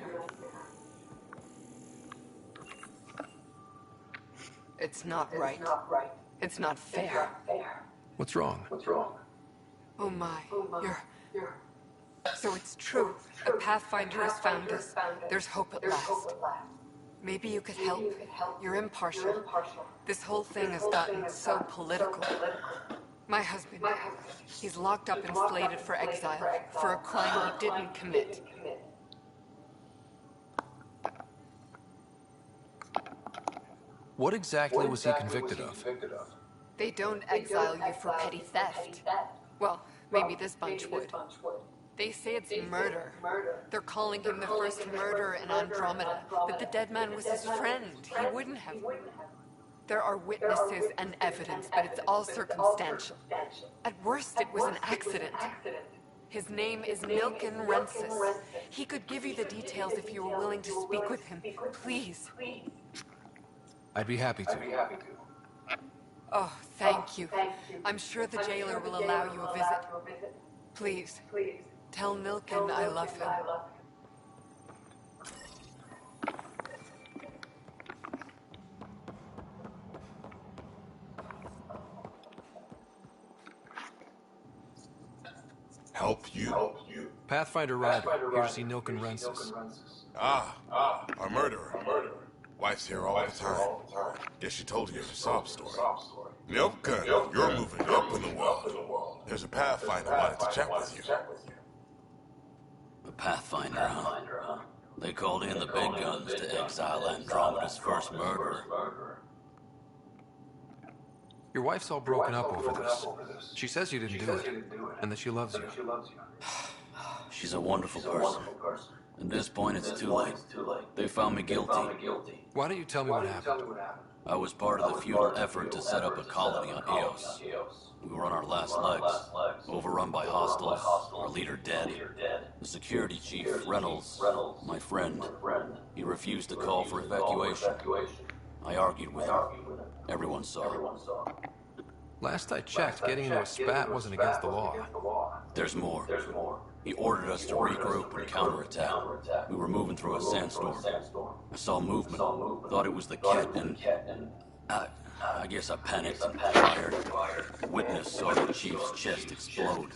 It's not right. It's not fair. What's wrong? Oh my, you're... So it's true. A Pathfinder has found us. There's hope at last. Maybe you could help. You're impartial. This whole thing has gotten so political. My husband, he's locked up and slated for exile for a crime he didn't commit. What exactly was he convicted of? They don't exile you for petty theft. Well, maybe this bunch would. They say it's murder. They're calling him the first murderer in Andrómeda, that the dead man was his friend. He wouldn't have. There are witnesses and evidence, but it's all circumstantial. At worst, it was an accident. His name is Milken Rensis. He could give you the details if you were willing to speak with him. Please. I'd be happy to. Oh, thank you. I'm sure the jailer will allow you a visit. Please, tell Milken I love him. Help you? Pathfinder Ryder, here to see Milken Rensis. Ah, a murderer. Wife's here all the time. Guess she told you her sob story. Milken, you're moving up in the world. There's a Pathfinder wanted to chat with you. A Pathfinder, huh? They called in the big guns to exile Andromeda's first murderer. Your wife's all broken up over this. She says you didn't do it, and that she loves you. She's a wonderful person. At this point, it's too late. They found me guilty. Why don't you tell me what happened? I was part of the futile effort to set up a colony on Eos. We were on our last legs, overrun by hostiles, our leader dead. The security chief, Reynolds, my friend, he refused to call for evacuation. I argued with him. Everyone saw. Last I checked, getting into a spat wasn't against the law. There's more. He ordered us to regroup and counterattack. We were moving through a sandstorm. I saw movement, thought it was the kit, and I guess I panicked and fired. Witness saw the chief's chest explode.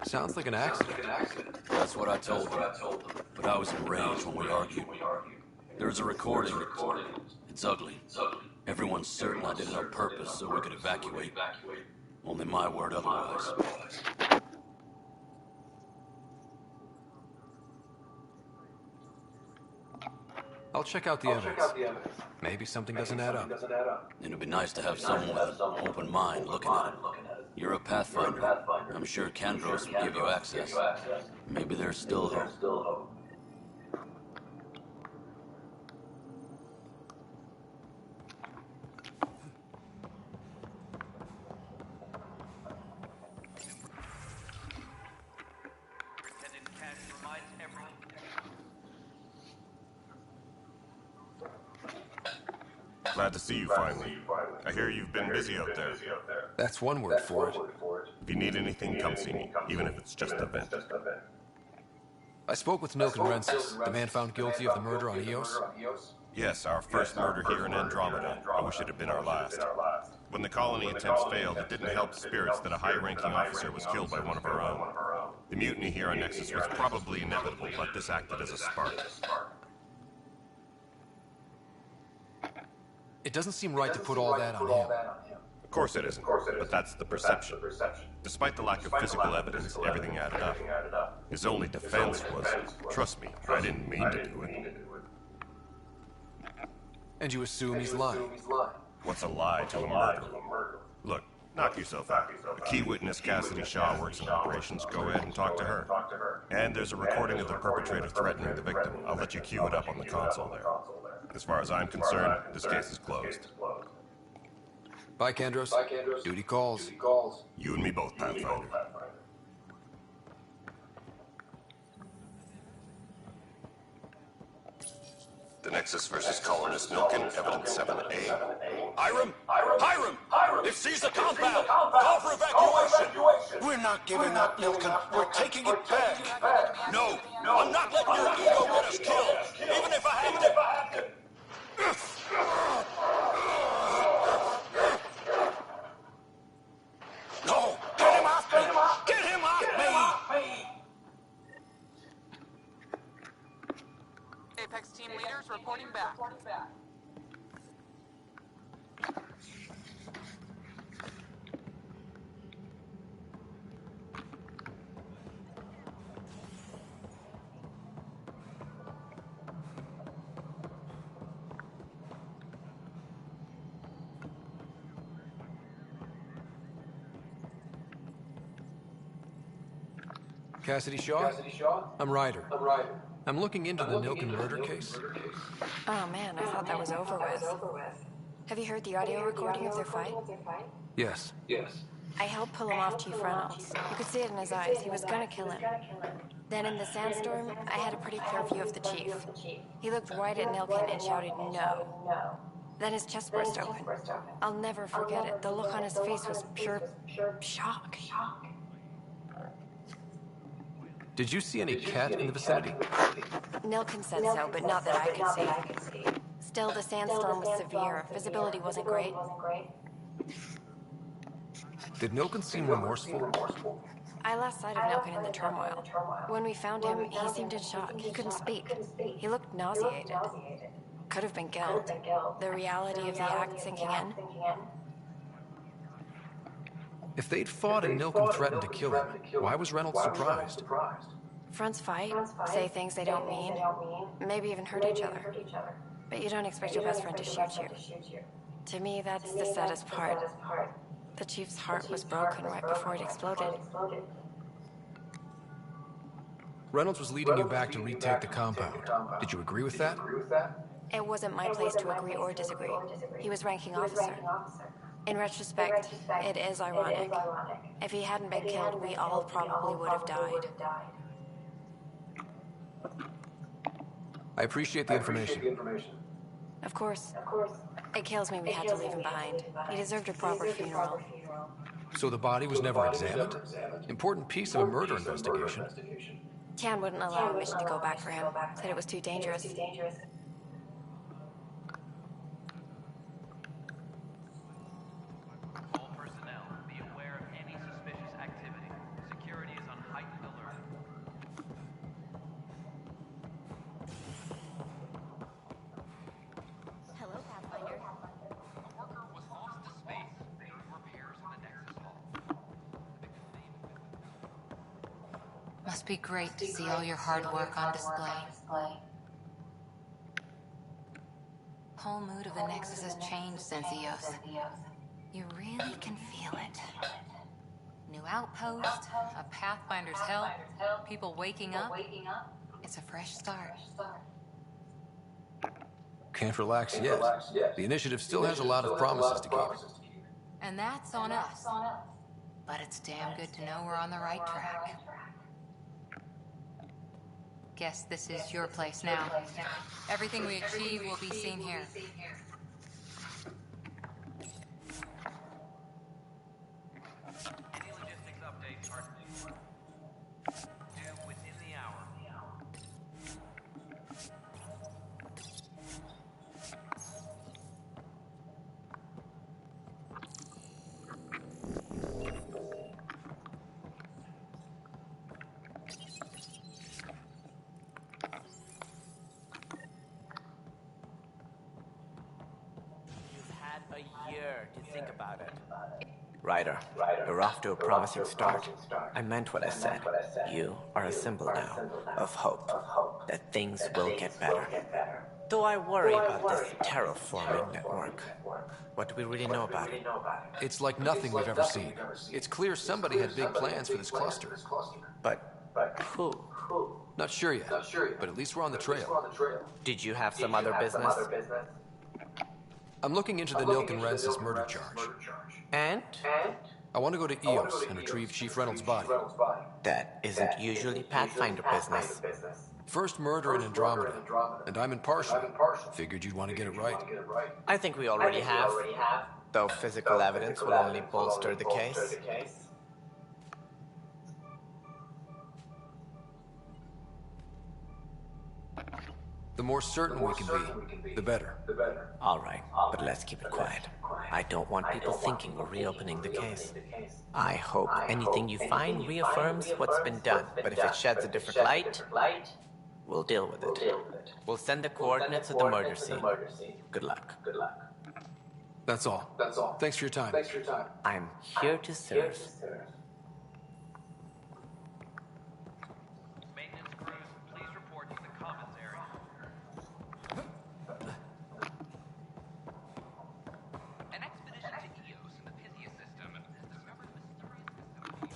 Sounds like an accident. That's what I told them, but I was enraged when we argued. There's a recording. It's ugly. Everyone's certain I did it on purpose so we could evacuate. Only my word otherwise. I'll check out the evidence. Maybe something doesn't add up. It'd be nice to have someone with an open mind looking at it. You're a Pathfinder. I'm sure Kandros will give you access. Maybe there's still hope. Glad to see you finally. I hear you've been busy out there. That's one word for it. If you need anything, come see me, even if it's just a vent. I spoke with Milken Rensis, the man found guilty of the murder on Eos. Yes, our first murder here in Andrómeda. I wish it had been our last. When the colony attempts failed, it didn't help spirits that a high-ranking officer was killed by one of our own. The mutiny here on Nexus was probably inevitable, but this acted as a spark. It doesn't seem right to put all that on him. Of course it isn't, but that's the perception. Despite the lack of physical evidence, everything added up. His only defense was, trust me, I didn't mean to do it. And you assume he's lying? What's a lie to a murderer? Look, knock yourself out. The key witness, Cassidy Shaw, works in operations. Go ahead and talk to her. And there's a recording of the perpetrator threatening the victim. I'll let you cue it up on the console there. As far as I'm concerned, this case is closed. Bye, Kandros. Duty calls. You and me both, Pathfinder. The Nexus versus colonist Milken, evidence 7A. Hiram! They've seized the compound! Call for evacuation! We're not giving up, Milken. We're taking it back. No! I'm not letting your ego get us killed! Even if I have to... No! Get him off me! Get him off me! Apex team leaders reporting back. Cassidy Shaw? I'm Ryder. I'm looking into the Nilken murder case. Oh man, I thought that was over with. Have you heard the audio recording of their fight? Yes. I helped pull him off Chief Reynolds. You could see it in his eyes. He was gonna kill him. Then in the sandstorm, I had a pretty clear view of the Chief. He looked right at Nilken and shouted, "No." Then his chest burst open. I'll never forget it. The look on his face was pure shock. Did you see any cat in the vicinity? Nilken said so, but not that I could see. Still, the sandstorm was severe. Visibility wasn't great. Did Nilken seem remorseful? I lost sight of Nilken in the turmoil. When we found him, he seemed in shock. He couldn't speak. He looked nauseated. Could have been guilt. The reality of the act sinking in. If they'd fought and Nilken threatened to kill him, why was Reynolds surprised? Fronts fight, say things they don't mean, maybe even hurt each other. But you don't expect your best friend to shoot you. To me, that's the saddest part. The Chief's heart was broken right before it exploded. Reynolds was leading you back to retake the compound. Did you agree with that? It wasn't my place to agree or disagree. He was ranking officer. In retrospect, it is ironic. If he hadn't been killed, we all probably would have died. I appreciate the information. Of course. It kills me we had to leave him behind. He deserved a proper funeral. So the body was never examined? Important piece of a murder investigation. Tian wouldn't allow a mission to go back for him. Said it was too dangerous. All personnel, be aware of any suspicious activity. Security is on heightened alert. Hello, Pathfinder. A worker was lost to space during repairs in the Nexus Hall. Must be great to see all your hard work on display. Whole mood of the Nexus has changed since EOS. You really can feel it. New outpost, a Pathfinder's help, people waking up. It's a fresh start. Can't relax yet. The initiative still has a lot of promises to keep. And that's on us. But it's damn good to know we're on the right track. Guess this is your place now. Everything we achieve will be seen here. Any logistics updates are due within the hour. You've had a year to think about it. Ryder, you're off to a promising start. I meant what I said. You are a symbol now of hope, that things will get better. Though I worry about this terraforming network. What do we really know about it? It's like nothing we've ever seen. It's clear somebody had big plans for this cluster. But who? Not sure yet, but at least we're on the trail. Did you have some other business? I'm looking into the Nilken Rensis murder charge. And? I want to go to EOS and retrieve Chief Reynolds' body. That isn't usually Pathfinder business. First murder in Andrómeda, and I'm impartial. Figured you'd want to get it right. I think we already have, though physical evidence will only bolster the case. The more certain we can be, the better. All right, but let's keep it quiet. I don't want people thinking we're reopening the case. I hope anything you find reaffirms what's been done, but if it sheds a different light, we'll deal with it. We'll send the coordinates of the murder scene. Good luck. That's all. Thanks for your time. I'm here to serve. Maintenance crews, please report to the commons area. An expedition to EOS in the Pythia system has discovered a mysterious facility.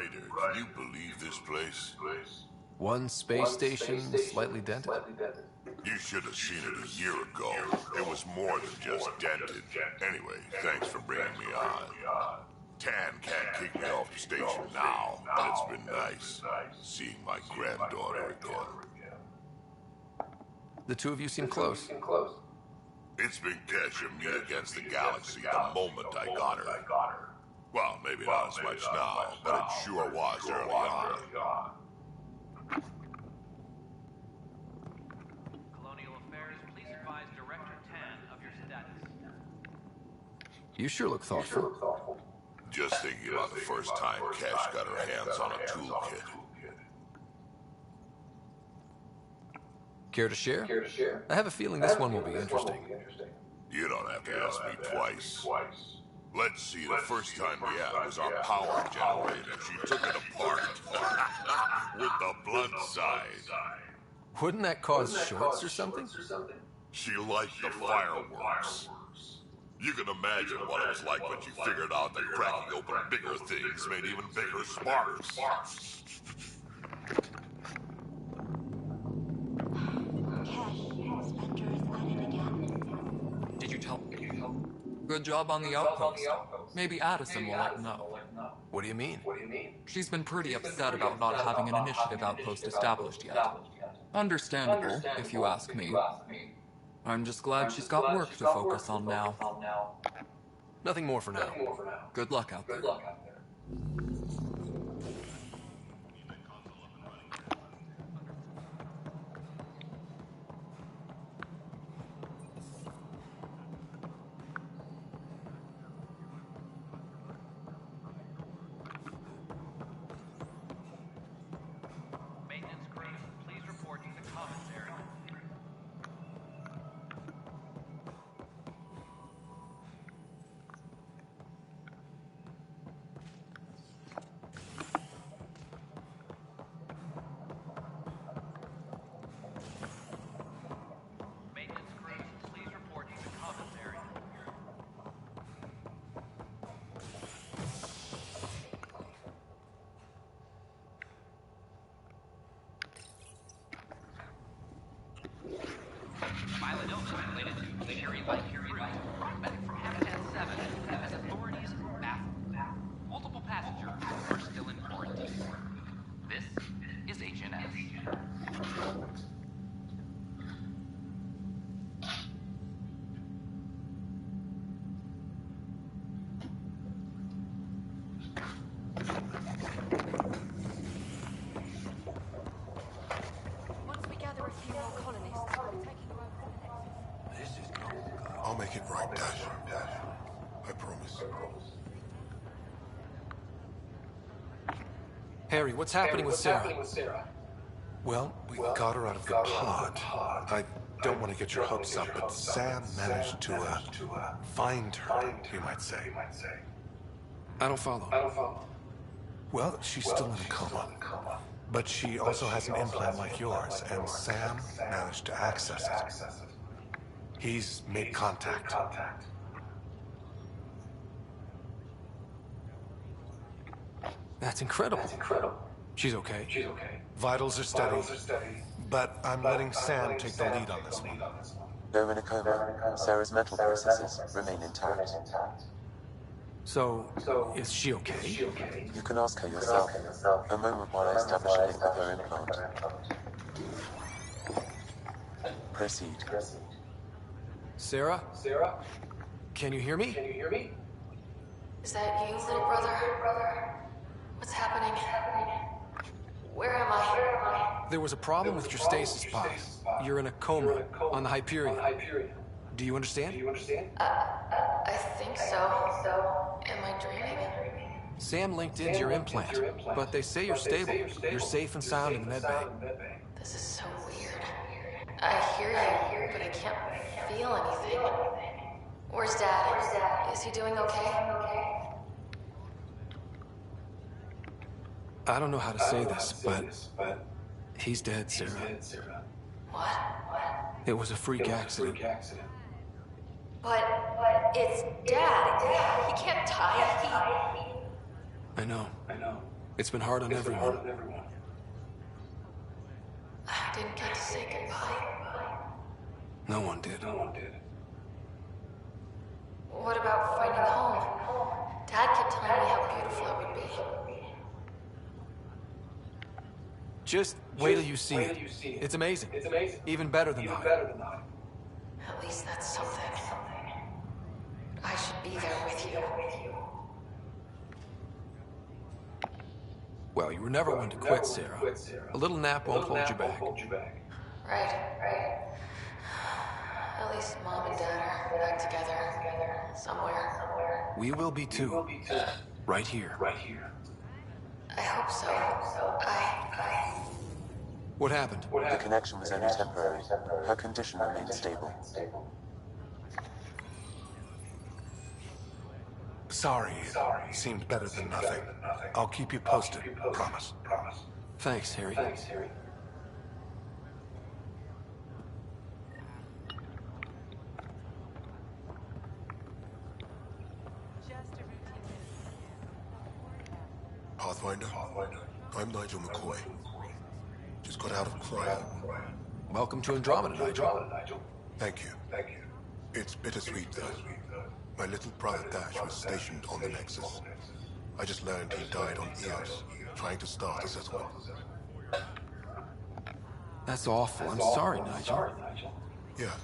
Ryder, can you believe this place? One space station slightly dented? You should have seen it a year ago. It was more than just dented. Anyway, thanks for bringing me on. Tan can't kick me off the station now, but it's been nice seeing my granddaughter again. The two of you seem close. It's been Kesh and me against the galaxy the moment I got her. Well, maybe not as much now, but it sure was early on. Colonial Affairs, please advise Director Tan of your status. You sure look thoughtful. Just thinking about the first time Kesh got her hands on a toolkit. Care to share? I have a feeling this one will be interesting. You don't have to ask me twice. Let's see, the first time we had was our power generator. She took it apart with the blunt side. Wouldn't that cause shorts or something? She liked the fireworks. You can imagine what it was like when she figured out that cracking open bigger things made even bigger sparks. Did you tell? Good job on the outpost. Maybe Addison will let know. What do you mean? She's been pretty upset about not having an initiative outpost established yet. Understandable, if you ask me. I'm just glad she's got work to focus on now. Nothing more for now. Good luck out there. Maintenance crews, please report to the commons area. Maintenance crews, please report to the commons area. Pilot notes related to Carrie Light crew brought back from Habitat 7 as authorities baffled. Multiple passengers are still in quarantine. This is HNS. Once we gather a few more colonists, we're taking them over to the next. I'll make it right, Dash. I promise. Harry, what's happening with Sarah? Well, we got her out of the pod. I don't want to get your hopes up, but Sam managed to find her, you might say. I don't follow. Well, she's still in a coma. But she also has an implant like yours, and Sam managed to access it. He's made contact. That's incredible. She's okay. Vitals are steady, but I'm letting Sam take the lead on this one. Though in a coma, Sarah's mental processes remain intact. So, is she okay? You can ask her yourself. A moment while I establish a link with her implant. Proceed. Sarah? Can you hear me? Is that you, little brother? What's happening? Where am I? There was a problem with your stasis pod. You're in a coma on the Hyperion. Do you understand? I think so. Am I dreaming? Sam linked into your implant, but they say you're stable. You're safe and sound in the medbay. This is so weird. I hear you, but I can't feel anything. Where's Dad? Is he doing okay? I don't know how to say this, but he's dead, Sarah. What? It was a freak accident. But it's Dad. He can't die. I know. It's been hard on everyone. I didn't get to say goodbye. No one did. What about finding home? Dad kept telling me how beautiful it would be. Just wait till you see it. It's amazing. Even better than mine. At least that's something. I should be there with you. Well, you were never one to quit, Sarah. A little nap won't hold you back. Right. At least Mom and Dad are back together. Somewhere. We will be too. Right here. I hope so. What happened? The connection was only temporary. Her condition remained stable. Sorry, it seemed better than nothing. I'll keep you posted, promise. Thanks, Harry. Pathfinder, I'm Nigel McCoy. Just got out of cryo. Welcome to Andrómeda, Nigel. Thank you. It's bittersweet, though. My little brother Dash was stationed on the Nexus. I just learned he died on Eos, trying to start a settlement. That's awful. I'm sorry, Nigel. Yeah.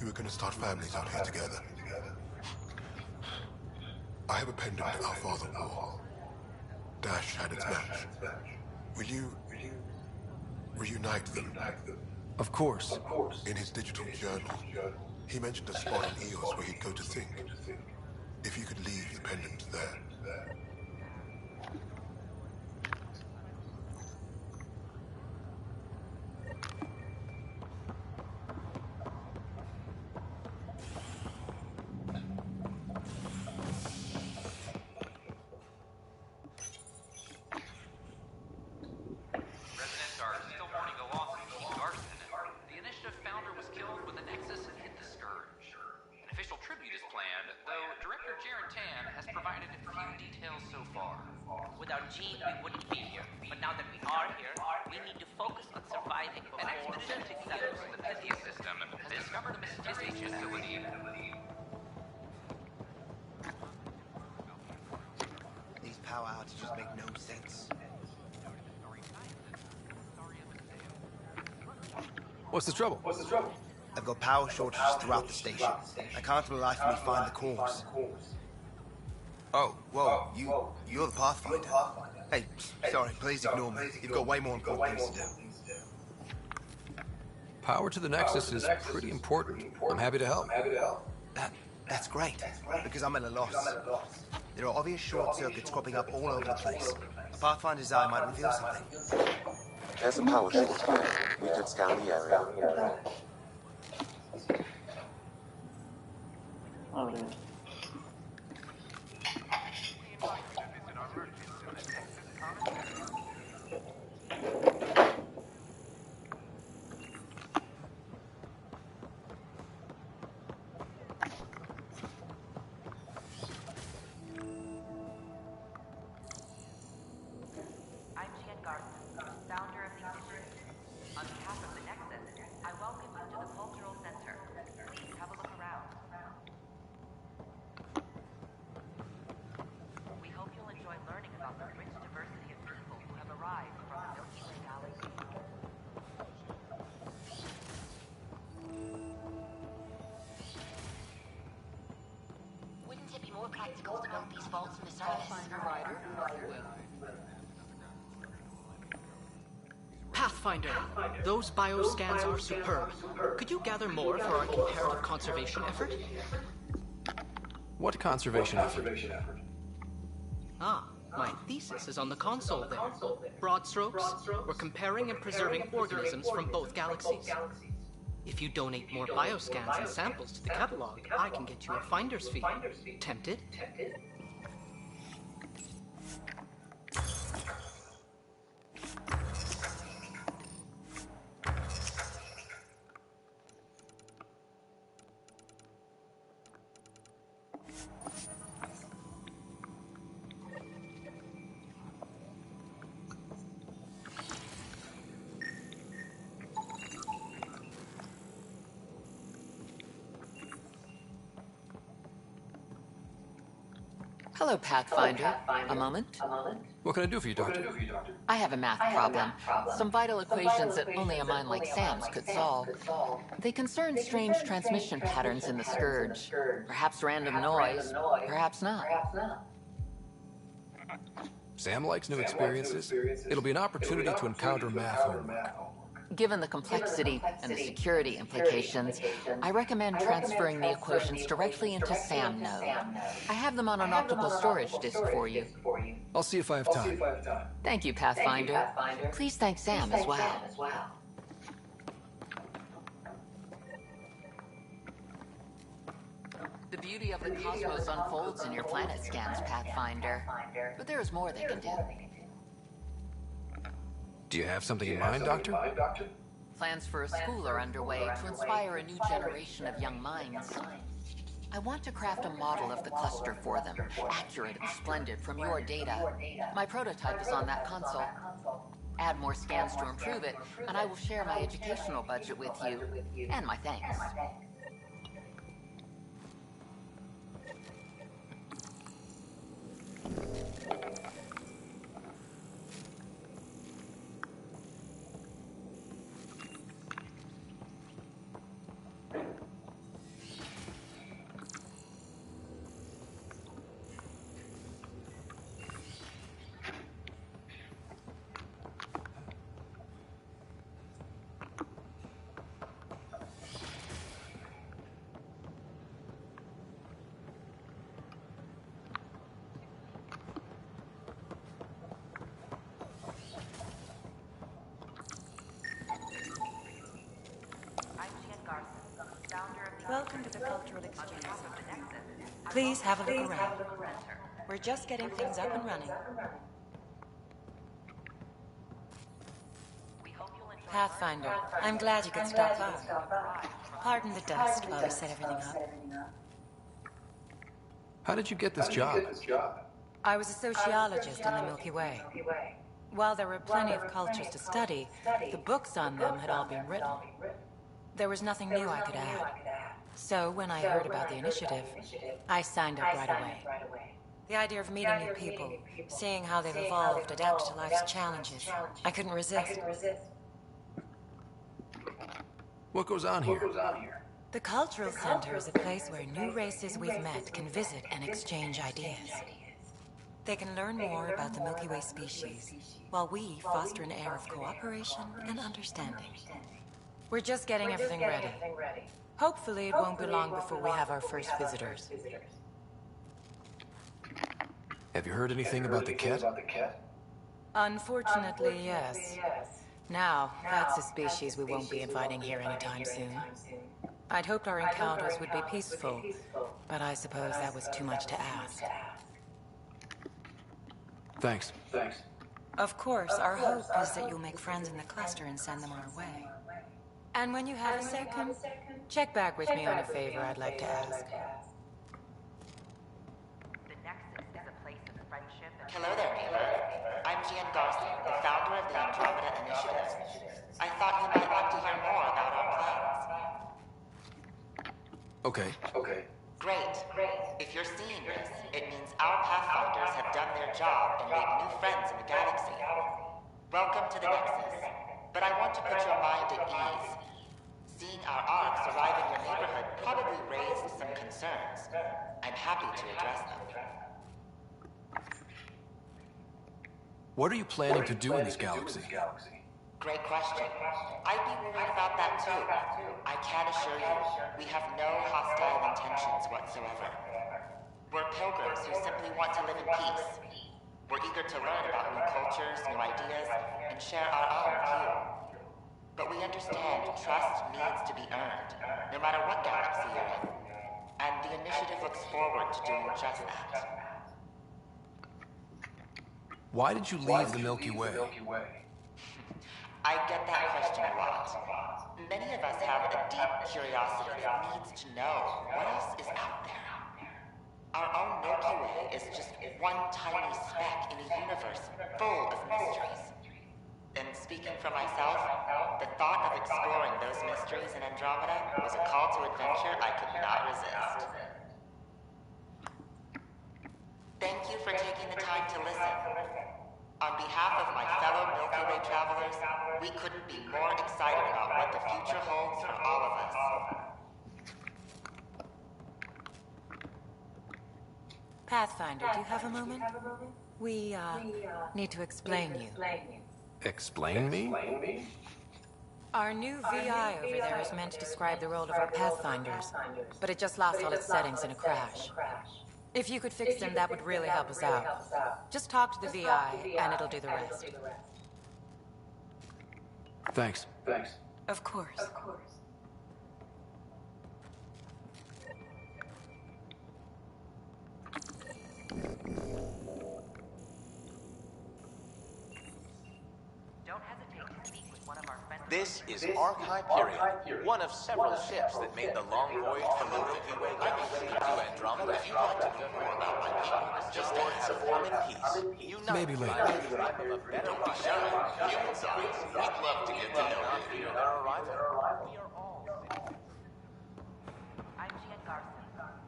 We were gonna start families out here together. I have a pendant our father wore. Dash had its match. Will you reunite them? Of course. In his digital journal, he mentioned a spot on Eos where he'd go to think. If you could leave the pendant there. Residents are still mourning a loss of Chief Garson. The initiative founder was killed when the Nexus hit the Scourge. An official tribute is planned, though Director Tan has provided a few details so far. Without Jean, we wouldn't be here. But now that we are here, we need to focus on surviving before... An expedition to Xenos, the Pythia system, has discovered a mysterious facility. These power outages make no sense. What's the trouble? I've got power shortages throughout the station. I can't for the life of me find the cause. Oh, whoa, you're the Pathfinder. Hey, sorry, please ignore me. You've got way more important things to do. Power to the Nexus is pretty important. I'm happy to help. That's great, because I'm at a loss. There are obvious short circuits cropping up all over the place. A Pathfinder's eye might reveal something. There's a power short here. We could scan the area. Practical to build these vaults in the surface. Pathfinder, those bioscans are superb. Could you gather more for our comparative conservation effort? What conservation effort? Ah, my thesis is on the console there. Broad strokes, we're comparing and preserving organisms from both galaxies. If you donate more bioscans and samples to the catalog, I can get you a finder's fee. Tempted? Hello, Pathfinder. A moment? What can I do for you, Doctor? I have a math problem. Some vital equations that only a mind like Sam's could solve. They concern strange transmission patterns in the Scourge. Perhaps random noise, perhaps not. Sam likes new experiences. It'll be an opportunity to encounter math homework. Given the complexity and the security implications, I recommend transferring the equations directly into Sam node. I have them on an optical storage disk for you. I'll see if I have time. Thank you, Pathfinder. Please thank Sam as well. The beauty of the cosmos unfolds in your planet scans, Pathfinder. But there is more they can do. Do you have something in mind, Doctor? Plans for a school are underway to inspire a new generation of young minds. I want to craft a model of the cluster for them, accurate and splendid from your data. My prototype is on that console. Add more scans to improve it, and I will share my educational budget with you, and my thanks. Welcome to the Cultural Exchange. Please have a look around. We're just getting things up and running. Pathfinder, I'm glad you could stop by. Pardon the dust while we set everything up. How did you get this job? I was a sociologist in the Milky Way. While there were plenty of cultures to study, the books on them had all been written. There was nothing new I could add. So when I heard about the initiative, I signed up right away. The idea of meeting new people, seeing how they've evolved, adapt to life's challenges, I couldn't resist. What goes on here? The Cultural Center is a place where new races we've met can visit and exchange ideas. They can learn more about the Milky Way species, while we foster an air of cooperation and understanding. We're just getting everything ready. Hopefully it won't be long before we have our first visitors. Have you heard anything about the Ket? Unfortunately, yes. Now, that's a species we won't be inviting here anytime soon. I'd hoped our encounters would be peaceful, but I suppose that was too much to ask. Thanks. Of course, our hope is that you'll make friends in the cluster and send them our way. And when you have a second, check back with me on a favor I'd like to ask. The Nexus is a place of friendship and... Hello there, Ava. I'm Gian Garcia, the founder of the Andrómeda Initiative. I thought you might like to hear more about our plans. Okay. Great. If you're seeing this, it means our Pathfinders have done their job and made new friends in the galaxy. Welcome to the Nexus. But I want to put your mind at ease. Seeing our arcs arrive in your neighborhood probably raised some concerns. I'm happy to address them. What are you planning to do in this galaxy? Great question. I'd be worried about that too. I can assure you, we have no hostile intentions whatsoever. We're pilgrims who simply want to live in peace. We're eager to learn about new cultures, new ideas, and share our own here. But we understand trust needs to be earned, no matter what galaxy you're in. And the initiative looks forward to doing just that. Why did you leave the Milky Way? I get that question a lot. Many of us have a deep curiosity that needs to know what else is out there. Our own Milky Way is just one tiny speck in a universe full of mysteries. And speaking for myself, the thought of exploring those mysteries in Andrómeda was a call to adventure I could not resist. Thank you for taking the time to listen. On behalf of my fellow Milky Way travelers, we couldn't be more excited about what the future holds for all of us. Pathfinder, do you have a moment? We, need to explain you. Explain me? Our new VI over there is meant to describe the role of our Pathfinders, but it just lost all its settings in a crash. If you could fix them, that would really help us out. Just talk to the VI, and it'll do the rest. Thanks. Of course. Don't hesitate to speak with one of our friendly... This is Arc Hyperion, one of several ships that made the long voyage from the Milky Way galaxy to Andrómeda. If you'd like to know more about my people, just have come in peace. Unite. Maybe later. Don't be shy. Human size. We'd love to get to know you on our arrival. We are all citizens. I'm Jen Garson,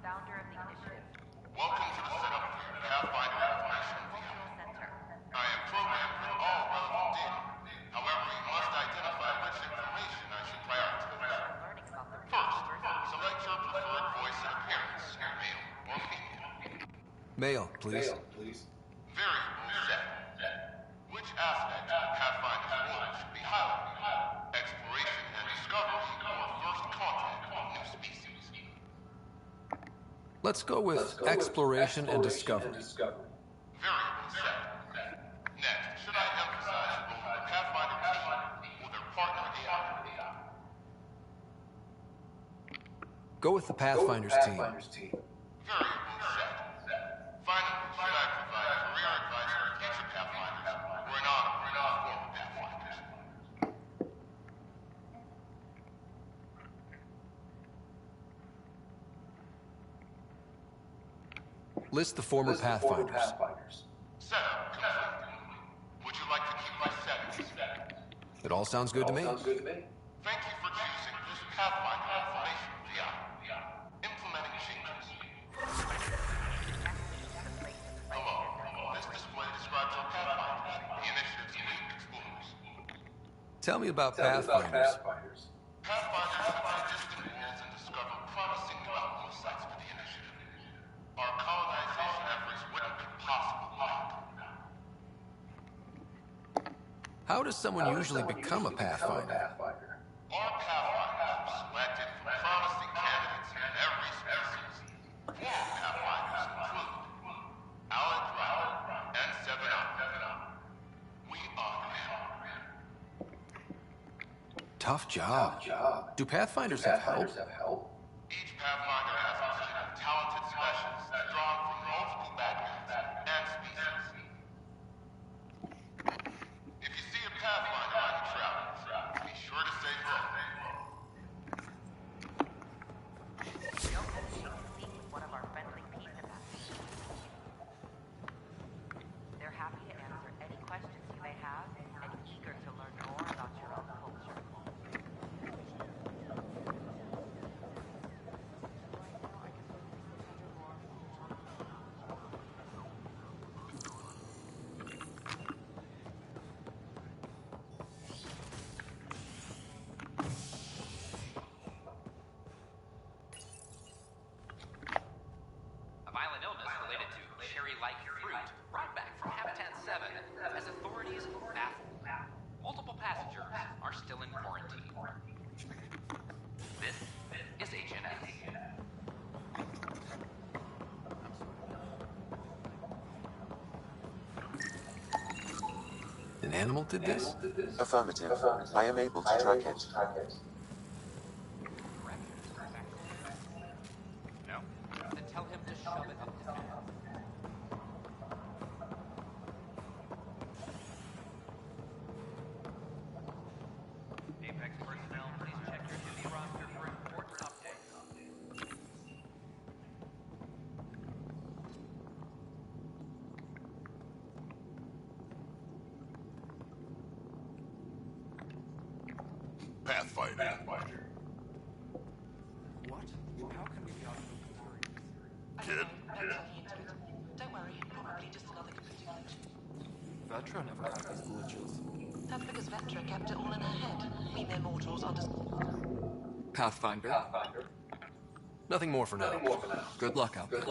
founder of the initiative. Welcome to the setup for your Pathfinder Information Center. I am programmed with all relevant data. However, you must identify which information I should prioritize. First, select your preferred voice and appearance, male or female. Male, please. Variable set. Which aspect of Pathfinder's role should be highlighted? Exploration and discovery or first contact with new species? Let's go with exploration and discovery. Variable set. Next, should I emphasize the role of the Pathfinder team or their partner AI? Go with the Pathfinder's team. Variable set. Finally, should I provide career advice for future Pathfinders or an honor for former Pathfinders? List the former Pathfinders. Setup complete. Would you like to keep my settings? It all sounds good to me. Thank you for choosing this Pathfinder Information VI. Implementing changes. Hello. This display describes our Pathfinders, the initiative's elite explorers. Tell me about Pathfinders. Pathfinders have been distant worlds and discovered promising development sites for the initiative. Our colonization efforts wouldn't be possible without them. How does someone usually become a Pathfinder? Our Pathfinders are selected from promising candidates in every species. Former Pathfinders include Andrómeda and 7-Up. We honor them. Tough job. Do Pathfinders have help? Each Pathfinder has a team of talented specialists drawn from multiple backgrounds and species. If you see a Pathfinder on your travels, be sure to say hello. Don't hesitate to speak with one of our friendly peace ambassadors. They're happy to answer any questions you may have and eager to learn more about your own culture. A violent illness related to cherry-like fruit brought back from Habitat 7 as authorities baffled. Multiple passengers are still in quarantine. This is HNS. An animal did this? Affirmative. I am able to track it. No? Then tell him to shove it up his ass. Apex personnel, please check your duty roster for important updates. Pathfinder. What? How can we be out of Kid? Don't worry. Vetra never had these glitches. That's because Vetra kept it all in her head. We mere mortals understand. Pathfinder? Nothing more for now. Good luck out there.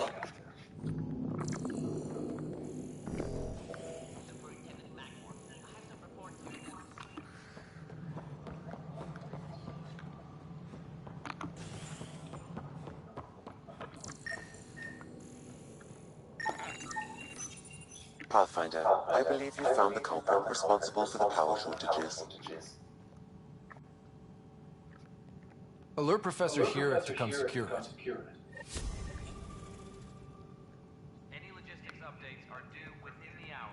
Pathfinder, I believe you found the culprit responsible for the power shortages. Alert Professor Hurek to come secure it. Any logistics updates are due within the hour.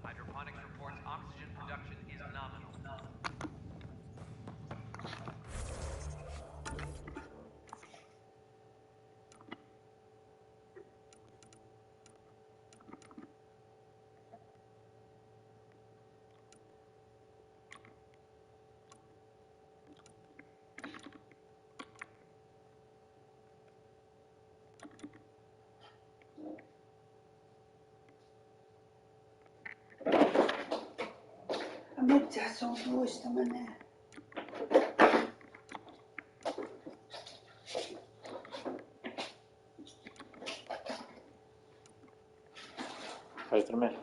Hydroponics reports oxygen production is nominal. Mitä se on luistaminen? Följ med.